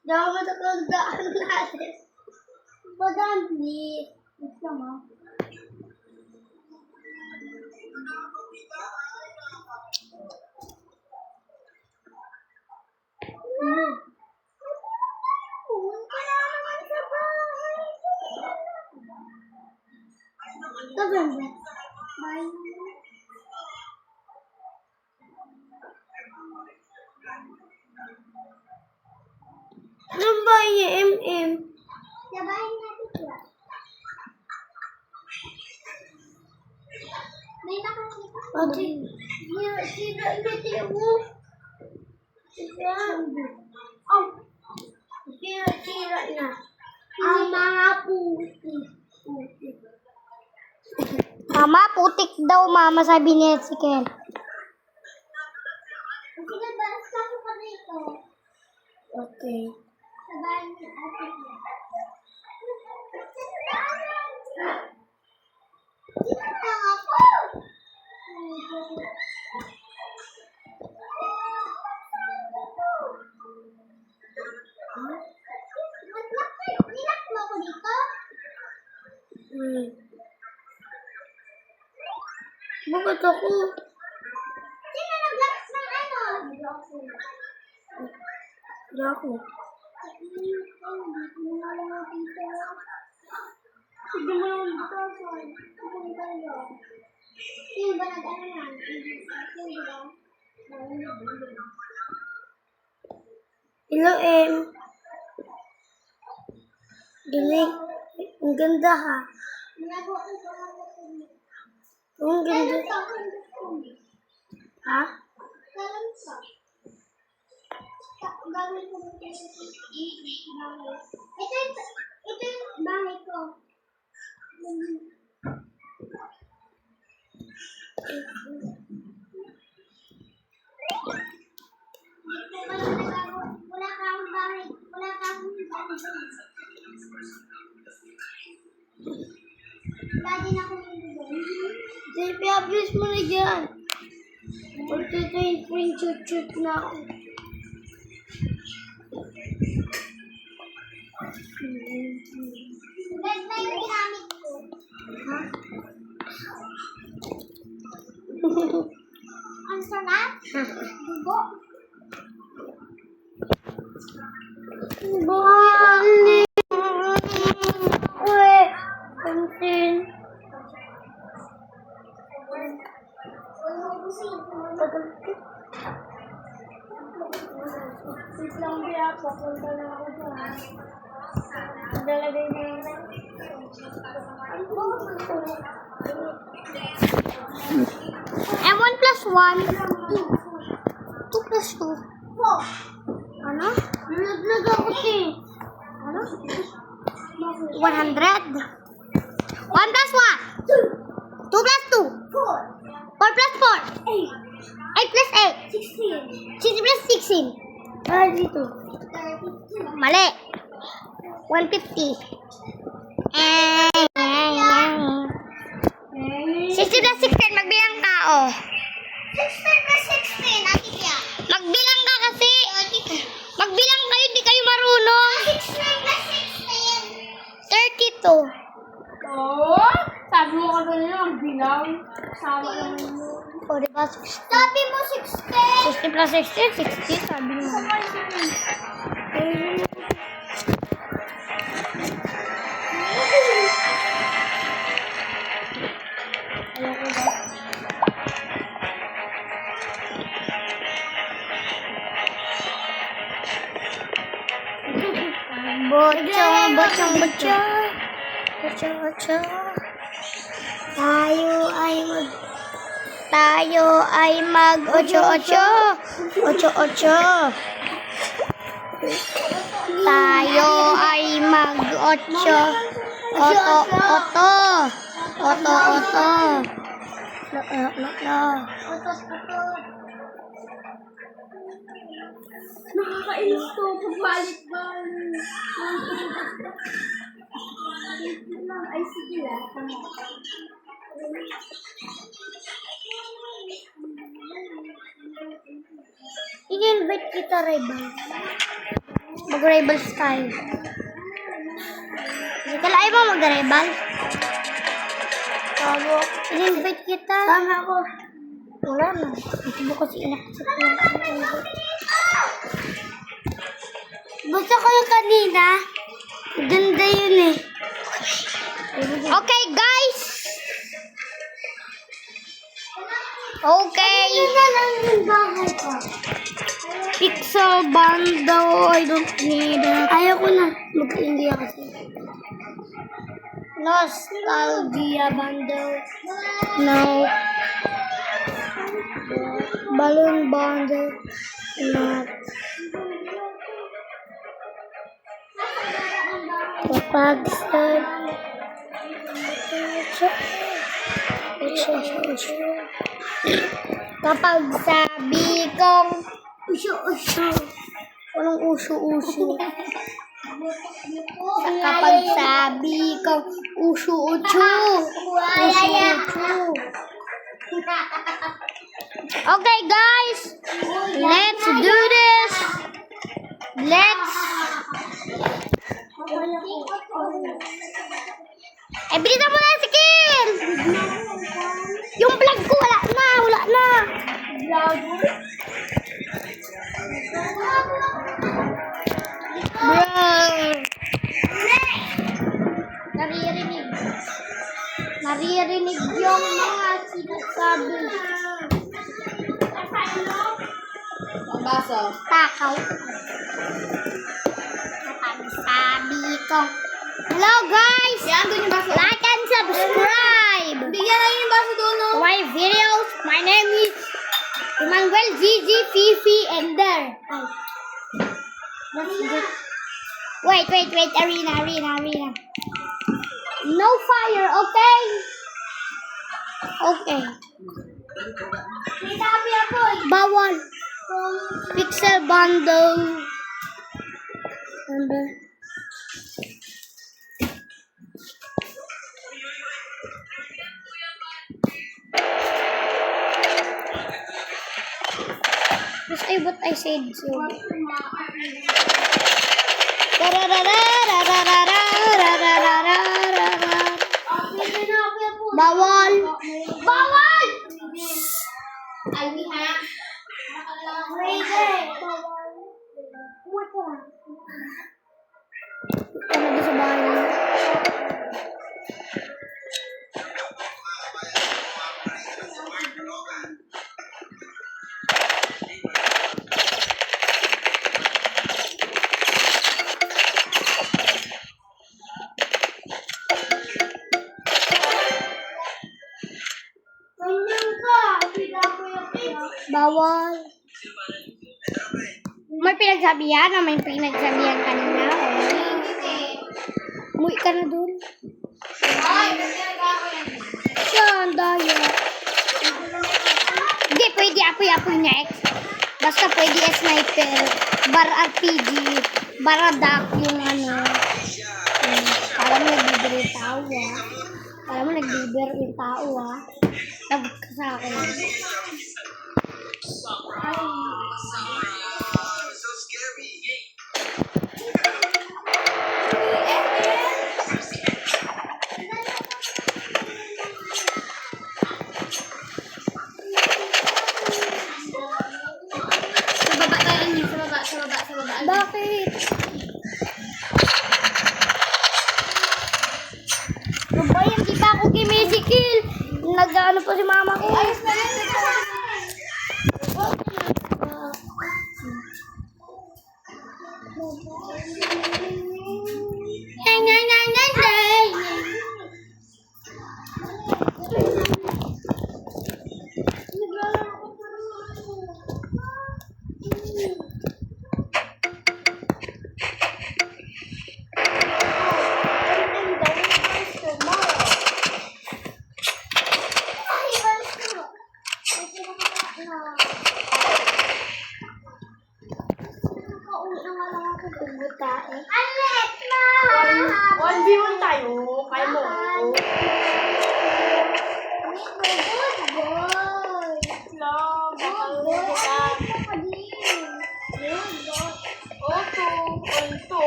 Daw matagandaan natin. Madami. Gusto mo? Wala naman sa bahay. Gaganda. Bye. Anong ba yung MM? Sabahin natin sila. May nakakita. Ate. Sira mo. Sira. Oh. Sira na. Ang mga puti. Mama, putik daw, mama, sabi ni Ezekiel. Sige ba? Saan ka dito? Okay. Sabahin natin sila. Sira ako. Nilock mo ako dito? Bakit ako? Sino nag-lock ng ano? Hindi ako. Sige mo yung butasan. Sige tayo. Sino ba nag-ano yan? Sino ba? Hello, M. Dinig. Ang ganda, ha? Ginagawa ko pa lang ako. Ang ganda. Kailan sa akin? Ha? Kailan sa? Gagawin ko ng bahay. Ito yung bahay ko. Wala kang Daddy na ko JP, abis mo na dyan. Pagtitay-pring shoot na ako. Best na yung ginamit ko. Ha? Ang sarap? Dugo? Bali! Uy! Pansin! Wait lang biya, papunta na ako dyan. Dalagay na yun. And 1 plus 1. 2 plus 2. Ano? Nalaglag ako eh. Ano? 100. 1 plus 1. 2 plus 2. 4 plus 4. 8 plus 8. 16. 16 plus 16. Ah, dito. Mali. 150. 60 plus 16. Magbilang ka, oh. 16 plus 16. Ate Pia. Magbilang ka kasi. Magbilang kayo, di kayo marunong. 16 plus 32. 16. Oh? Sabi mo ka doon yung bilang. Sama naman mo. O, diba? Sabi mo 16. 60 plus 16, 60. Sabi mo. Bocong, bocong, bocong. Bocong, bocong. Tayo ay mag ocho-ocho. Ocho-ocho. Tayo ay mag ocho. Oto-oto. Oto-oto. Lo. Nakakainis to. Pagbalik-balik. Ay, sige lang. I-invite kita, rival. Mag-rivals tayo. Kasi kalaay mo mag-rival? Tama. I-invite kita. Tama ako. Wala na. Ito mo kasi inakasip lang. Gusto ko yung kanina. Ganda yun eh. Okay, guys. Okay. Ano na lang yung bahay ko? Pixel bundle. I don't need it. Ayaw ko na. Mag-India kasi. Nostalgia bundle. No. Balloon bundle. No. Kapag sabi kong Uso-uso. walang uso-uso. Kapag sabi kong uso-uso. Uso-uso. Okay, guys. Let's do this. Let's. Bilisan mo na si Kill. Yung vlog ko, wala na. Bro. Naririnig yung mga sinasabi. Takaw. Kapag sabi ko. Hello guys! Like and subscribe! Bigyan lang yung baso doon, no? My videos. My name is Emmanuel, Gigi, Fifi, and there. That's good. Wait. Arena. No fire, okay? Okay. May sabi ako eh. Bawal. Pixel bundle. message. Bawal! Bawal! Ano ba sa bahay niya? Bawal. May pinagsabihan na may pinagsabihan kanina. Umuwi ka na dun. Yan, daya. Hindi, pwede apoy-apoy next. Basta pwede sniper, bar RPG, baradak yung ano. Para mo nag-deliver yung tao Para mo nag-deliver yung tao Lagot ka sa akin. Sa baba. Bakit? Ba, hindi pa ako kimisikil. Nag-ano pa si mama ko. Ayos na yan. Alit na! 1v1 tayo. Kaya mo. Good boy. Lang. Good boy. Ito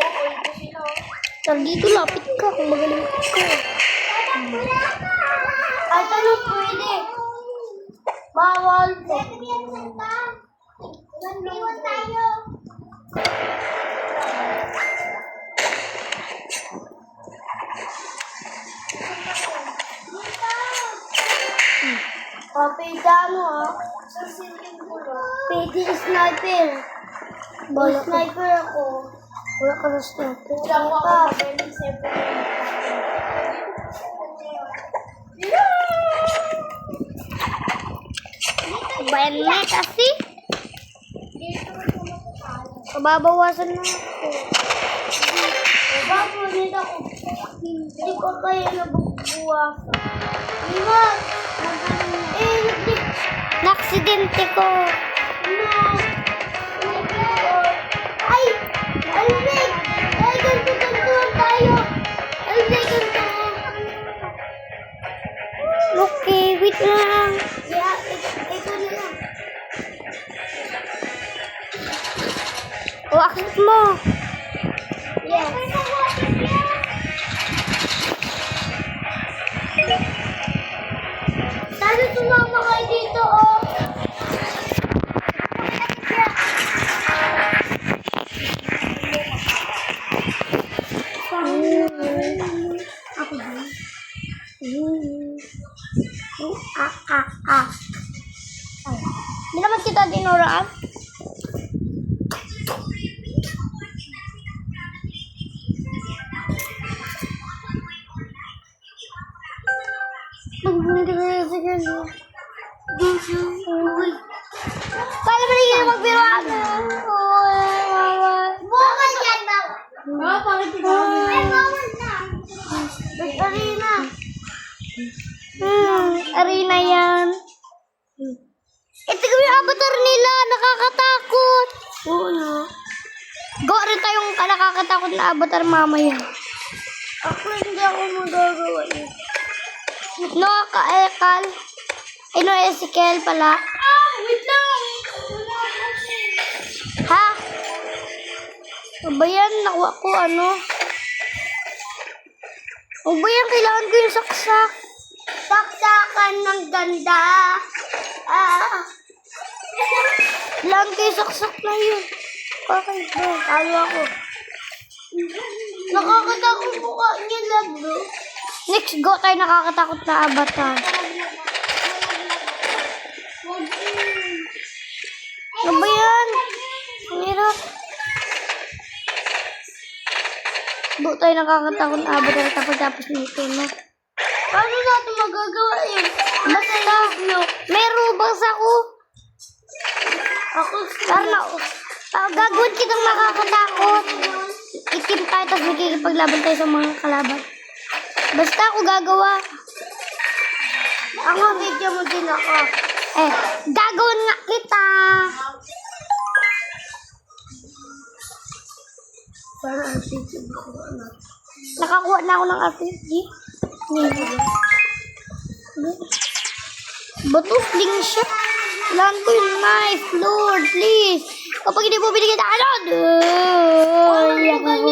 sila. Tara dito, lapit ka kung magaling ka. Ay, tanong pwede. Bawal po. 1v1 tayo. Pwede ano Pwede sniper. May sniper ako. Wala ka na sniper. Wala ko ako magaling sniper. Bayan mo kasi. Pababawasan na ako. Bago nito ako. Hindi ko kaya nabubuwasan. Diba? Na-aksidente ko. No. Ay! Alvin! Ay, ganto-gantuan tayo! Alvin, ganto! Okay, wait lang. Yeah, ito na lang. O, akit mo. Yes. Sana sumama kayo dito, oh! Ako ba? Di naman kita dinuraan. Paano ba naging magbiruan? Bawal yan, bawal! Bakit bawal? Ay, bawal na! Ba't arena? Arena yan. Ito yung avatar nila, nakakatakot. Oo na. Gawa rin tayong nakakatakot na avatar mamaya. Ako hindi ako magagawa yun. No, Kaekal. Ay, no, Ezekiel pala. Ah! Wait lang! Wala kasi. Ano ba yan? Nakuha ko ano? Ano ba yan? Kailangan ko yung saksak. Saksakan ng ganda. Kailangan ko yung saksak na yun. Okay, bro. Talo ako. Nakakatakot mukha niya lang, bro. Next, go tayo nakakatakot na avatar. Ano ba yan? Ang hirap. Go tayo nakakatakot na avatar tapos nito, no? Paano natin magagawa yun? Basta, may rubas ako. Ako, Sana, gagawin kitang nakakatakot. Itim tayo, tapos magkikipaglaban tayo sa mga kalaban. Basta ako gagawa. ako, video mo din ako. Gagawin nga kita. Para video mo ko. Nakakuha na ako ng RPG. Bato, slingshot. Kailangan ko yung knife, Lord, please. Kapag hindi mo binigyan na ano? Iyak ako.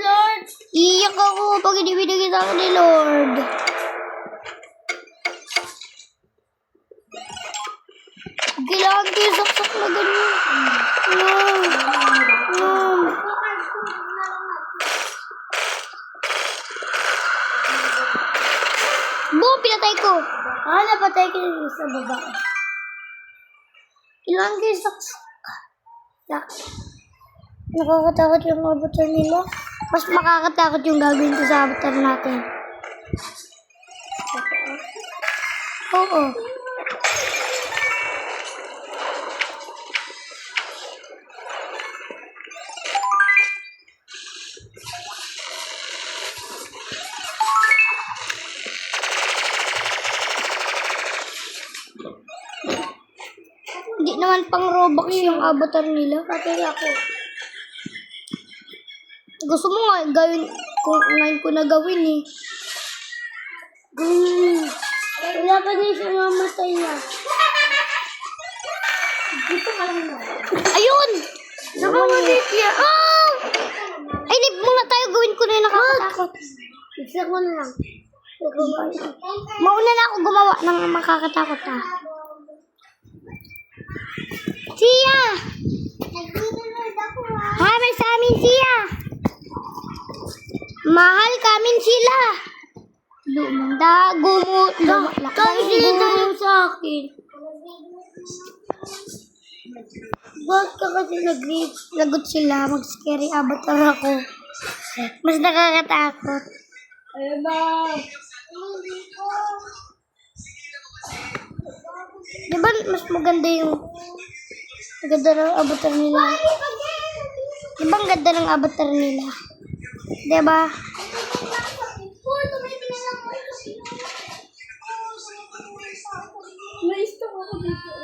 Lord. Iyak ako pag hindi binigyan sa akin ni Lord. Kailangan ko yung saksak na ganyan. No. Boom, pinatay ko. Napatay ko yung sa baba. Kailangan ko yung saksak. Nakakatakot yung avatar nila. Mas makakatakot yung gagawin ko sa avatar natin. Oo. Hindi naman pang Robux yung avatar nila. Patay ako. Gusto mo nga gawin, kung ngayon ko na gawin eh. Wala pa din siya mamatay na. Dito ka lang na. Ayun! Nakamatay siya. Oh! Ay, hindi muna tayo gawin ko na yung nakakatakot. Isa ko na lang. Mauna na ako gumawa ng makakatakot ah. Sia! Nag-download ako ha. Hamay sa amin, Sia! Mahal kamin sila! Lumandago mo, Kami sila tayo sa akin. Bakit ka kasi nag-read? Lagot sila, mag-scary avatar ako. Mas nakakatakot. Ayun ba? Di ba mas maganda yung ganda ng avatar nila? Di ba ang ganda ng avatar nila? Di ba? May stock ako dito.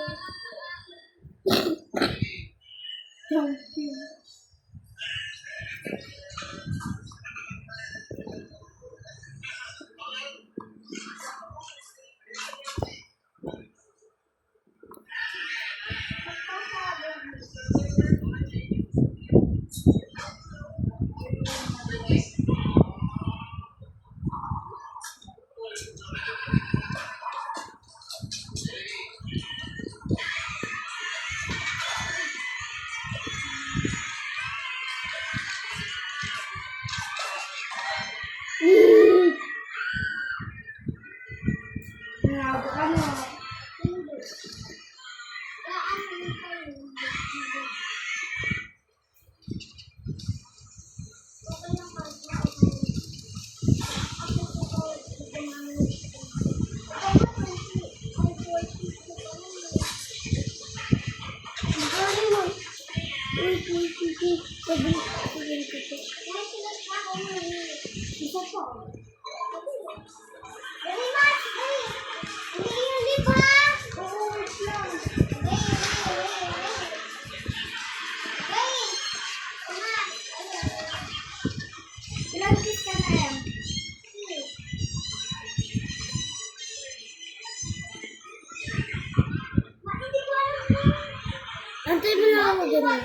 Antay mo lang ako ganun.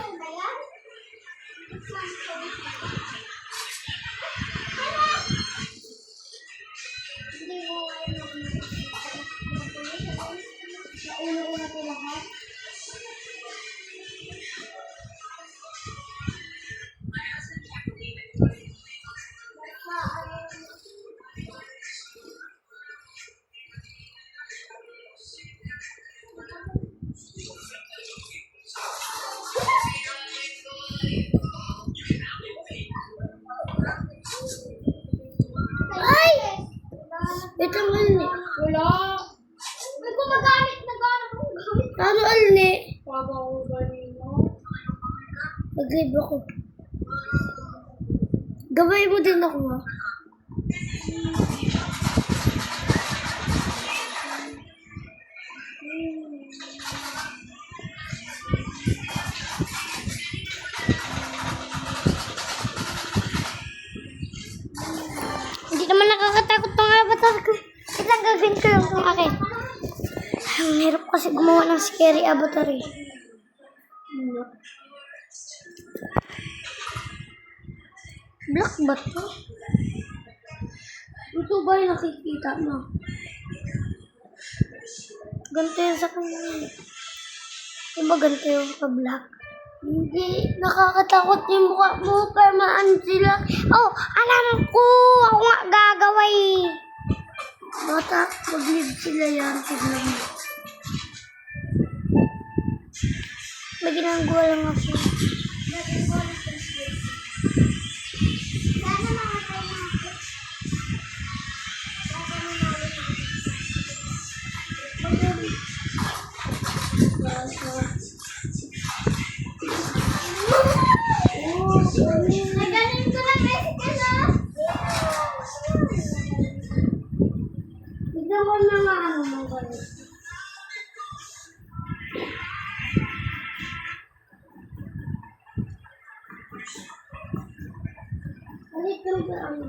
Una-una ko lahat. Ay! Ito mo alni. Wala. May gumagamit na gano'n kong gamit. Ano alni? Baba ko ganito. Mag-live ako. Gabay mo din ako ha. Hindi naman nakakatakot tong avatar ko. Isang gagawin ko lang itong akin. Ang hirap kasi gumawa ng scary avatar eh. Black ba to? Ito ba yung nakikita mo? Ganito yun sa kanya. Diba ganito yung ka-black? Hindi, nakakatakot yung mukha mo. Permaan sila. Oh, alam ko! Ako nga gagaway. Bata, mag-live sila yan. Tignan mo. May ginagawa lang ako. Naganin ko lang kasi ka na. Tignan mo na nga ano mo ganun. Balik ka ba ang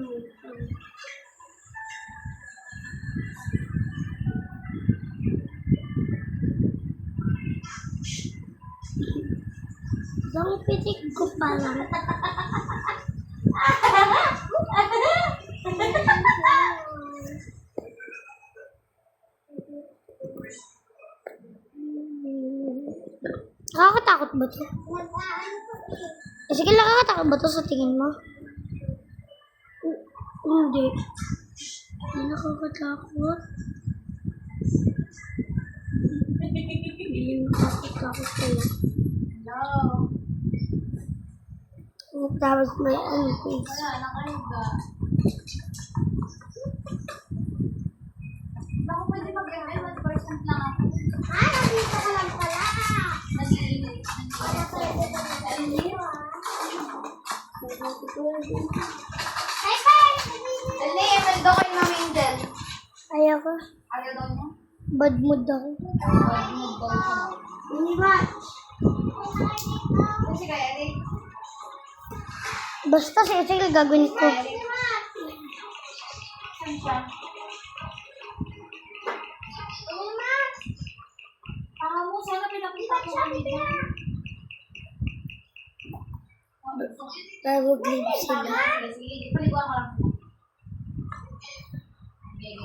Dang pitik ko pa lang. Nakakatakot ba to? Sige, nakakatakot ba to sa tingin mo? Hindi. Hindi nakakatakot. Hindi nakakatakot kayo. Tapos may ano face. Baka pwede mag-email, 1% lang ako. Nandito ka lang pala. Hi, Pai! Dali, email daw kay Mami Angel. Ayaw ko. Ayaw daw niya? Bad mood ako. Hindi ba? Kasi kaya, Eric. Basta sige, gagawin ko. Saan siya? Mo, sana pinakita ko kami dyan. Kaya mag-live sila. Sige, paliguan ko lang.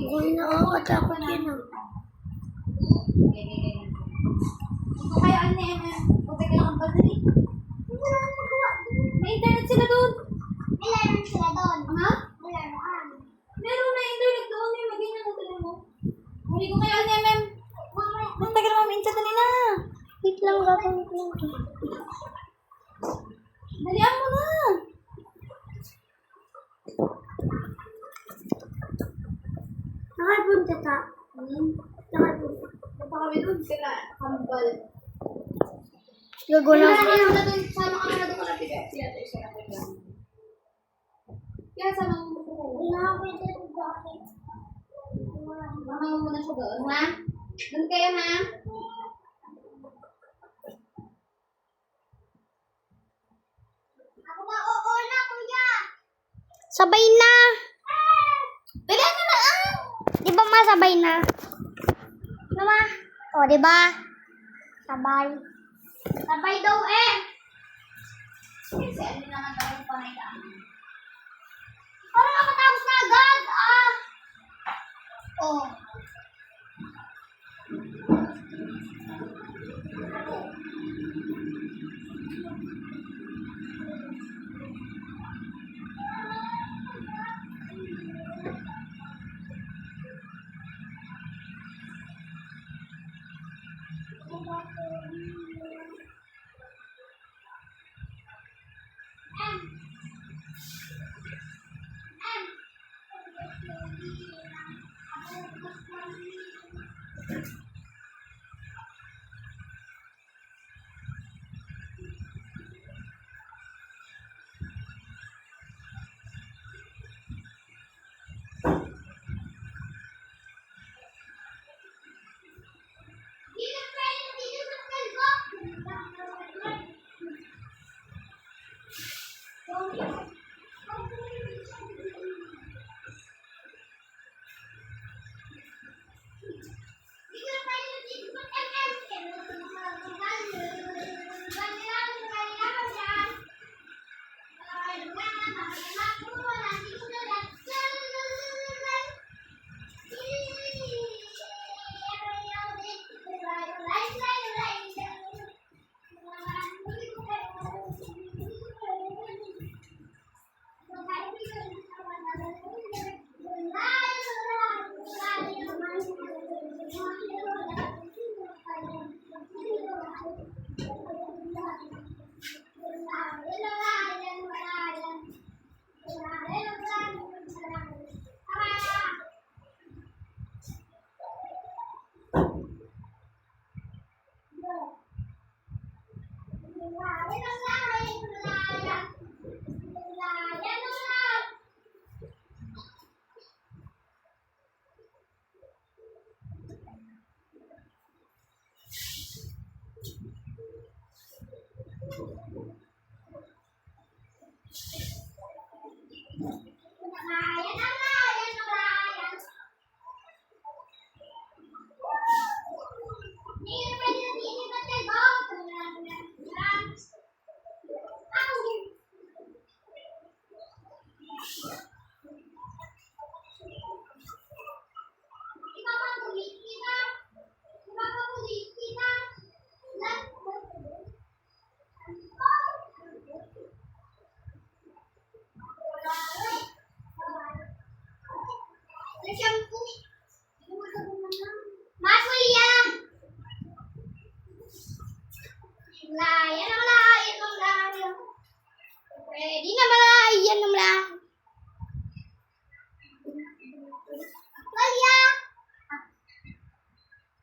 Kung nakakatakot yun ah. Ito kaya ano na yan. Okay ka lang ang badali. Wala akong magawa. May internet sila doon. May internet sila doon. Ha? Meron na internet doon. May magiging na talaga mo. Hindi ko kaya ano yan, ma'am. Ang tagal naman minsan dali na. Wait lang, gagawin ko lang to. Dalian mo na. Nakapunta ta. Nakapunta. Punta kami doon. Sila, kambal. Gagawin lang. Sama ka na doon. Sama ka na doon ka natin. Sila tayo siya natin lang. Kaya sama mo ko. Nakapwede ko bakit. Mama mo muna siya doon, ha? Doon kayo, ha? Ako na, oo na, kuya! Sabay na. Dali na na, ah! Di ba masabay na? Diba? O, di ba? Sabay. Sabay daw, eh! Kasi ano naman tayo pangailangan. Parang makatapos na agad, ah! Oh. Ready na malayan na malayan. Walya!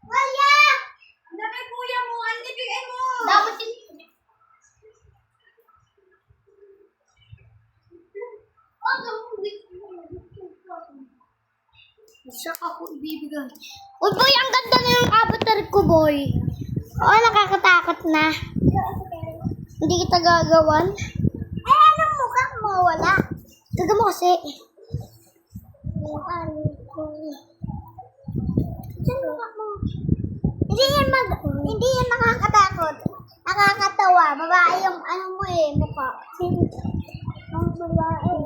Walya! Ang dami kuya mo, ang ibigay mo! Dapat din. Siya ako ibibigay. Uy boy, ang ganda na yung avatar ko boy. Oo, nakakatakot na. Hindi kita gagawan. Eh, anong mukha mo? Wala. Gaga mo kasi. Saan mukha mo? Hindi yan nakakatakot. Nakakatawa. Babae yung ano mo eh, mukha. Ang babae.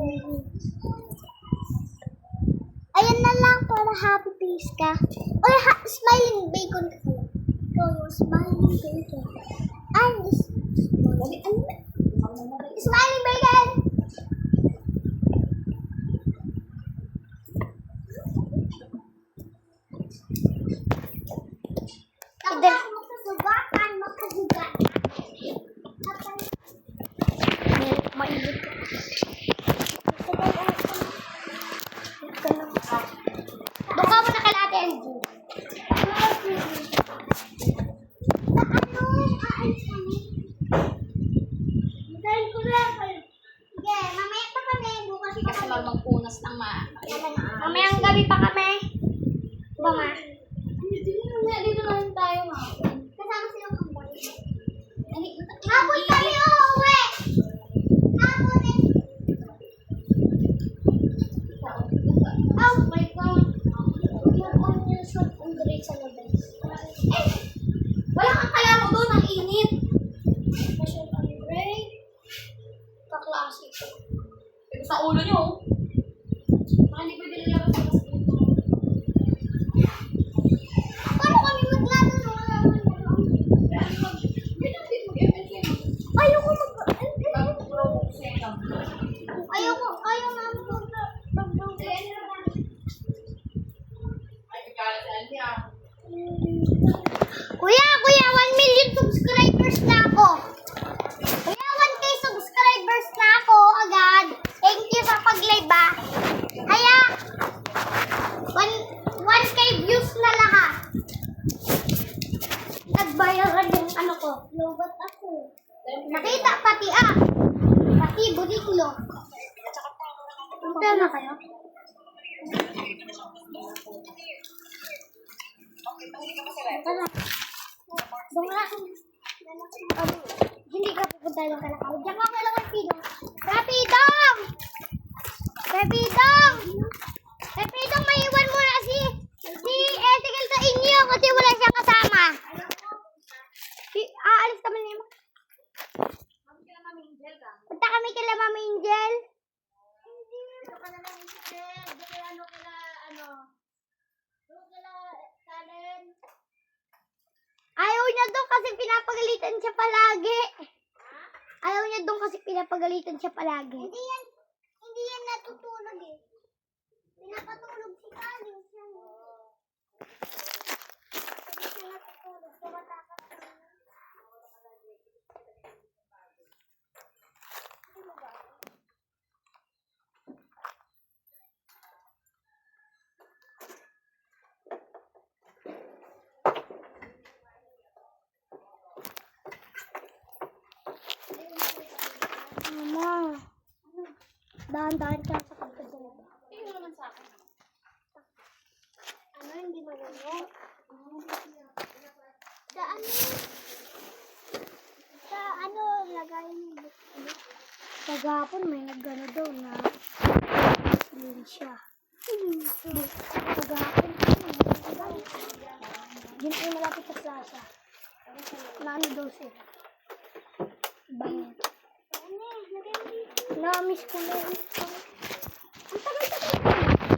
Ayan na lang para happy face ka. Or smiling bacon ka. Ikaw yung smiling bacon. Ay, smiling bacon! Kapag ako magkasugatan, magkasugatan. Mainit. Doon ka muna kay Ate LG. Kasi magpunas ng Mamayang gabi pa kami. Diba, ma? Dito na lang tayo, ma. Kasama silang kamboy. Hapon kami uuwi! Hapon eh! Oh my God! Hapon yung shot ang direct sa labas. Eh! Wala kang kaya mo doon, ang init. Shot ang break. kasi. Ito sa ulo niyo. Baka hindi pwede nilabas sa kasi. Paano kami maglaro nung ayoko ayaw namin Kuya, 1 million subscribers na ako. Kuya, 1K subscribers na ako agad. Thank you sa pag-live ba. Kaya, 1K views na lahat. Nagbayaran yung ano ko. Lobat ako. Nakita pati pati buliklo. Punta na kayo. Hindi ka pupunta ng Kalakaw. Diyan ka lang Rapidong. Rapidong! Rapidong! Rapidong, maiwan mo na si Ezekiel sa inyo kasi wala siyang kasama. Aalis kami ni Ma. Punta kami kila Mama Angel. Hindi. Ito ka na lang Angel. Dito ayaw niya doon kasi pinapagalitan siya palagi. Ayaw niya doon kasi pinapagalitan siya palagi. Hindi yan natutulog eh. Pinapatulog si Kaling siya. Hindi siya natutulog. Tumatakas na. Mama, dahan-dahan ka sa pagkasunod. Tingnan mo naman sa akin. Ano, hindi marunong? Sa ano, lagay mo. Sa gapon, may nagano daw na slim siya. Sa gapon, yun ay malapit sa plaza. Na ano daw siya? Bangat. Na-miss ko na yun. Ang tagal-tagal ko.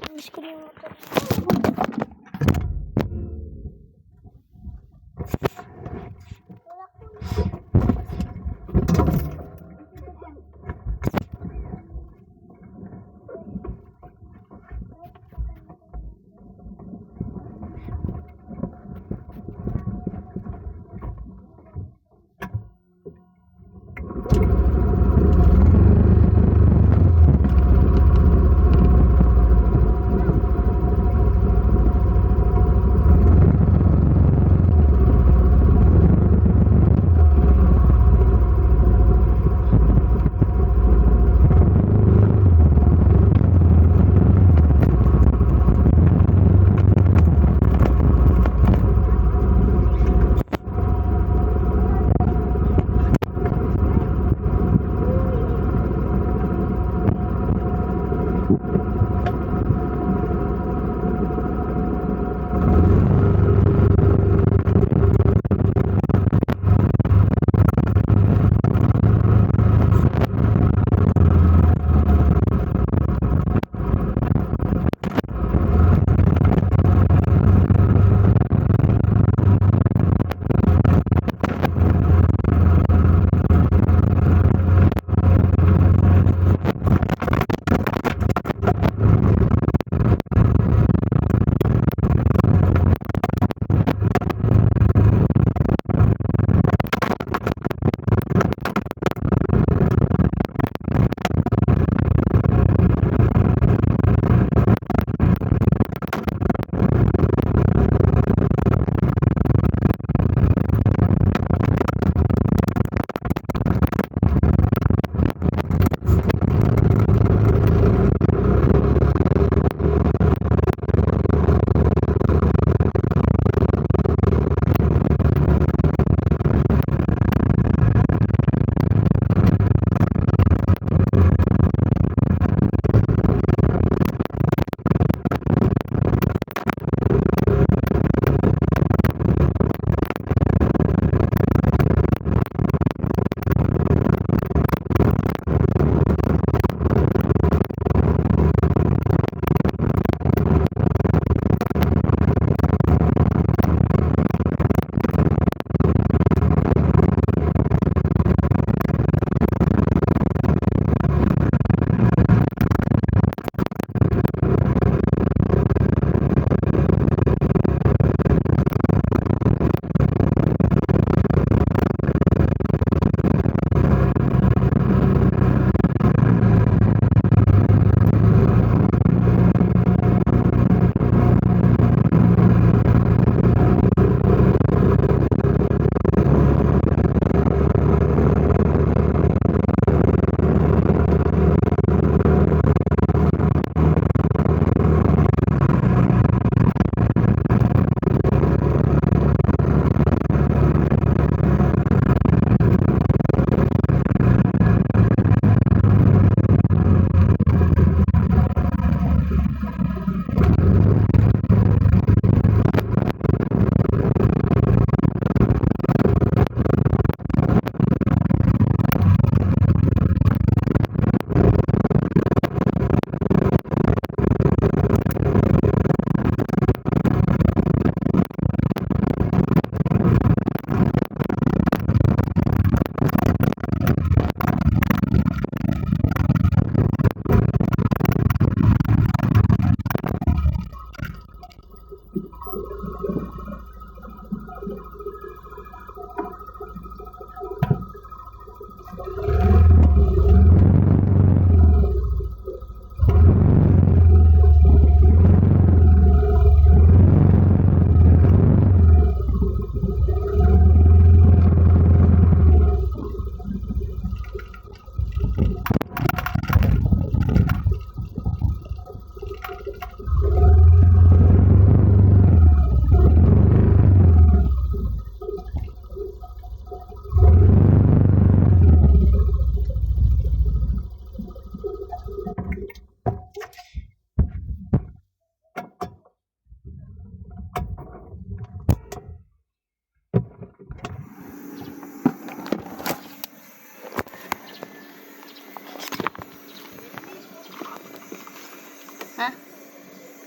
Na-miss ko na yung motor.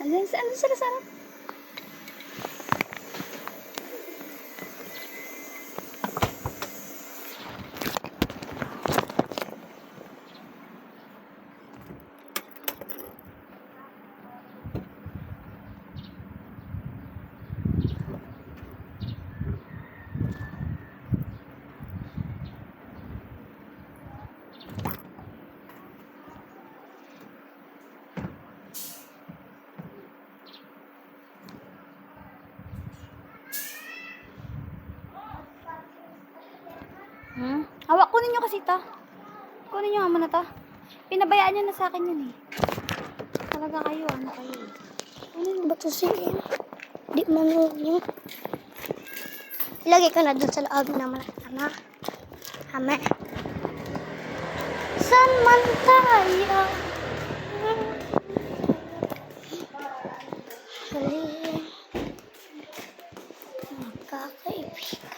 Ano sila sana? Hawak, kunin nyo kasi ito. Kunin nyo nga muna to. Pinabayaan nyo na sa akin yun eh. Talaga kayo, ano kayo eh. Kunin ba ito siya? Di manunod. Ilagay ko na dun sa loob naman. Hame. San man tayo? Halin. Magkakaibigan.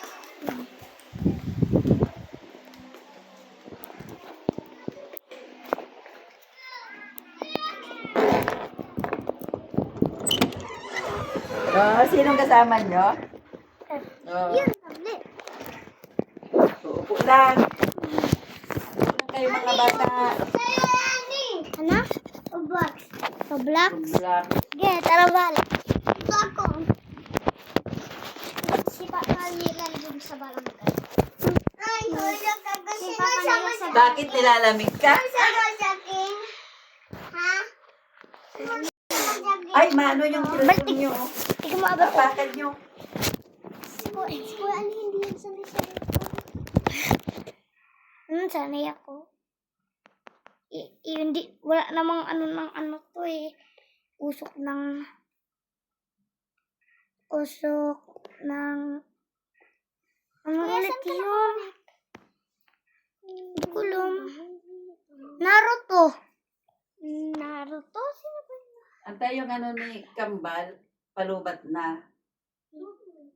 Oh, sinong kasama nyo? Oh, Yun, lovely. uupo lang. Kayo mga bata. Ano? Roblox. Roblox? Black. Sige, tara balik. Ito ako. Si Papa nilalagay sa barangay. Ay, wala ka kasi sa Bakit nilalamig ka? jogging. Ha? Ay, maano yung telephone nyo? Ikaw maabot ko. Papakan nyo. Ano hindi yan sanay sa sanay ako. Hindi, wala namang ano to eh. Usok ng ano ulit yun? Hindi ko alam. Naruto. Naruto? Sino ba yun? Antay yung ano ni Kambal, palubat na.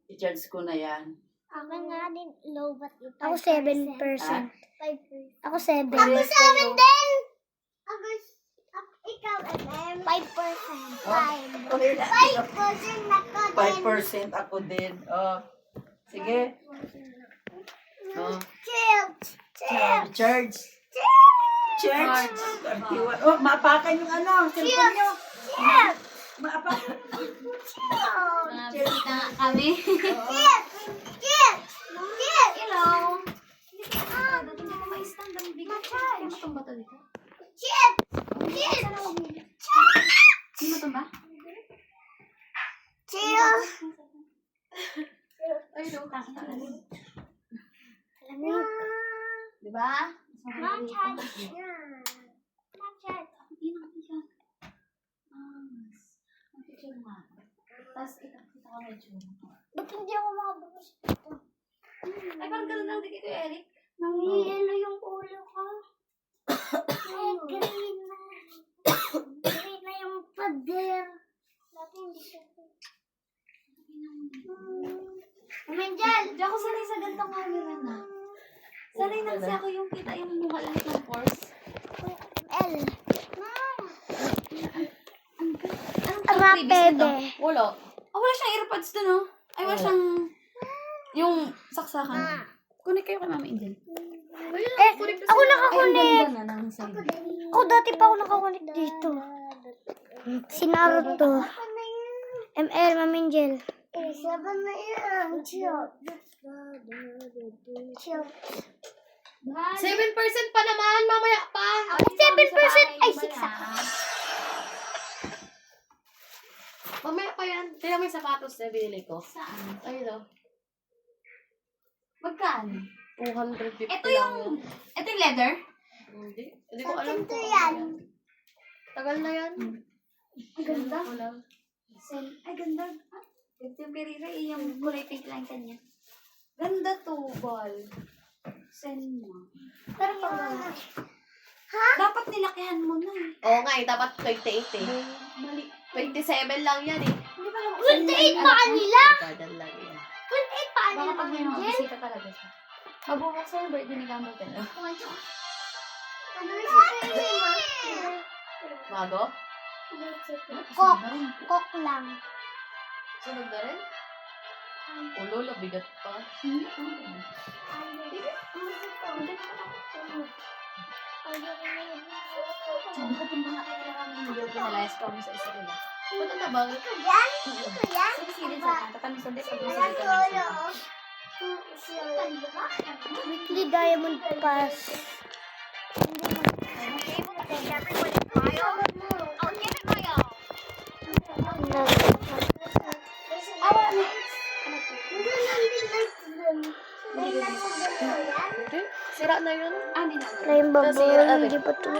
I-charge ko na yan. Ako nga din, low bat ito. Ako 7%. 5%. Ako 7. Ako 7 din! Ikaw, 5%. Okay na. 5% ako din. 5% ako din. Oh. Sige. Oh. Chill. Charge. Charge. 31. Oh, maapakan yung ano. Cellphone nyo. Chill. Maapakan. Nakita nga kami. Oo. Chill. Hello. Hindi ko ma-stand ang bigat. Kaya mo itong bato dito? Chill. Hindi mo tumba? Chill. Ay, doon ka. Diba? Not-chat. Not-chat. Hindi na yan. Picture nga. Tapos kita ko medyo. Ba't hindi ako makabukas ito? Ay, parang ganun lang dito, Eric. Nangihilo yung ulo ko. Ay, green na. Green na yung pader. Dati hindi siya. Menjal! Di ako sanay sa gantong camera na. Sanay na kasi ako yung kita yung mukha lang ng course. L. Anong Rapide. previous nito? Wala. Oh, wala siyang earpods dun, oh. Ay, wala siyang yung saksakan. Connect kayo kay Mama Angel. Ako Ay, nakakunik. ang ganda na ng side. Ako dati pa ako nakakunik dito. Si Naruto. ML, Mamingel. Saban na yan. Chill. 7% pa naman, mamaya pa. Ako 7%. Ay, 6 ako. Mamaya pa yan. Tignan mo yung sapatos na binili ko. Saan? Ayun o. Magkano? 250 Ito lang yung leather? Hindi. Hindi ko alam Ito kung yan. ano yan. Tagal na yan. Ang ganda. Ko lang. Ay, ganda. Ito yung perira, yung kulay pink lang kanya. Ganda to, ball. Send mo. Pero pag Dapat nilakihan mo na eh. Oo nga eh, dapat 28 eh. Mali. 27 lang yan eh. Hindi pa naman. 28 pa kanila. Dadan lang yan. 28 pa Baka kanila. pag may mga bisita talaga siya. Mabukas sa birthday ni Gamble Bago? Kok lang. Sunog na rin? Ulo, labigat pa. Sabi ko, punta nga tayo kami hindi ko pinalayas kami sa isa nila. Punta na ba? Sige, sa kanta kami sandi pag nasa dito Weekly Diamond Pass. Sira na yun? Hindi na. Rainbow Ball. Hindi pa ito.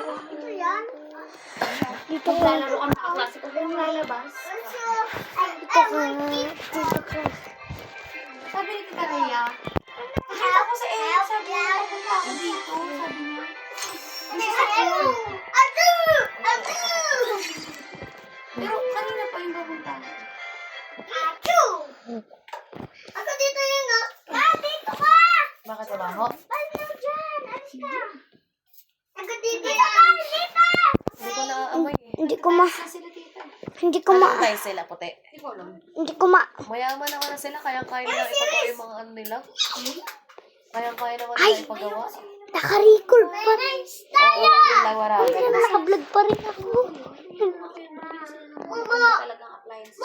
Dito ko. Maglalaro kami ng klase ko kung lalabas. Dito ko. Dito ko. Sabi ni Tita Rhea, nakita ko sa Eric, sabi niya, pupunta ako dito. Sabi niya. Pero kanina pa yung pupunta. Ako dito yun, no? Dito ka! Bakit sa baho? Ano dyan? Alis ka! Ako dito yan! Dito! Hindi ko naaamoy eh. Hindi ko ma. Sa sila tita. Hindi ko ma. Ano tayo sila, puti? Hindi ko alam. Hindi ko ma. Mayaman naman na sila, kaya-kaya nila ipagawa yung mga ano nila. Kaya-kaya naman nila ipagawa. Naka-record pa rin. Oo, yung lawaragan. Kaya naka-vlog pa rin ako. Talagang appliances.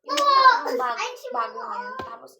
Yung talagang bago ngayon. Tapos,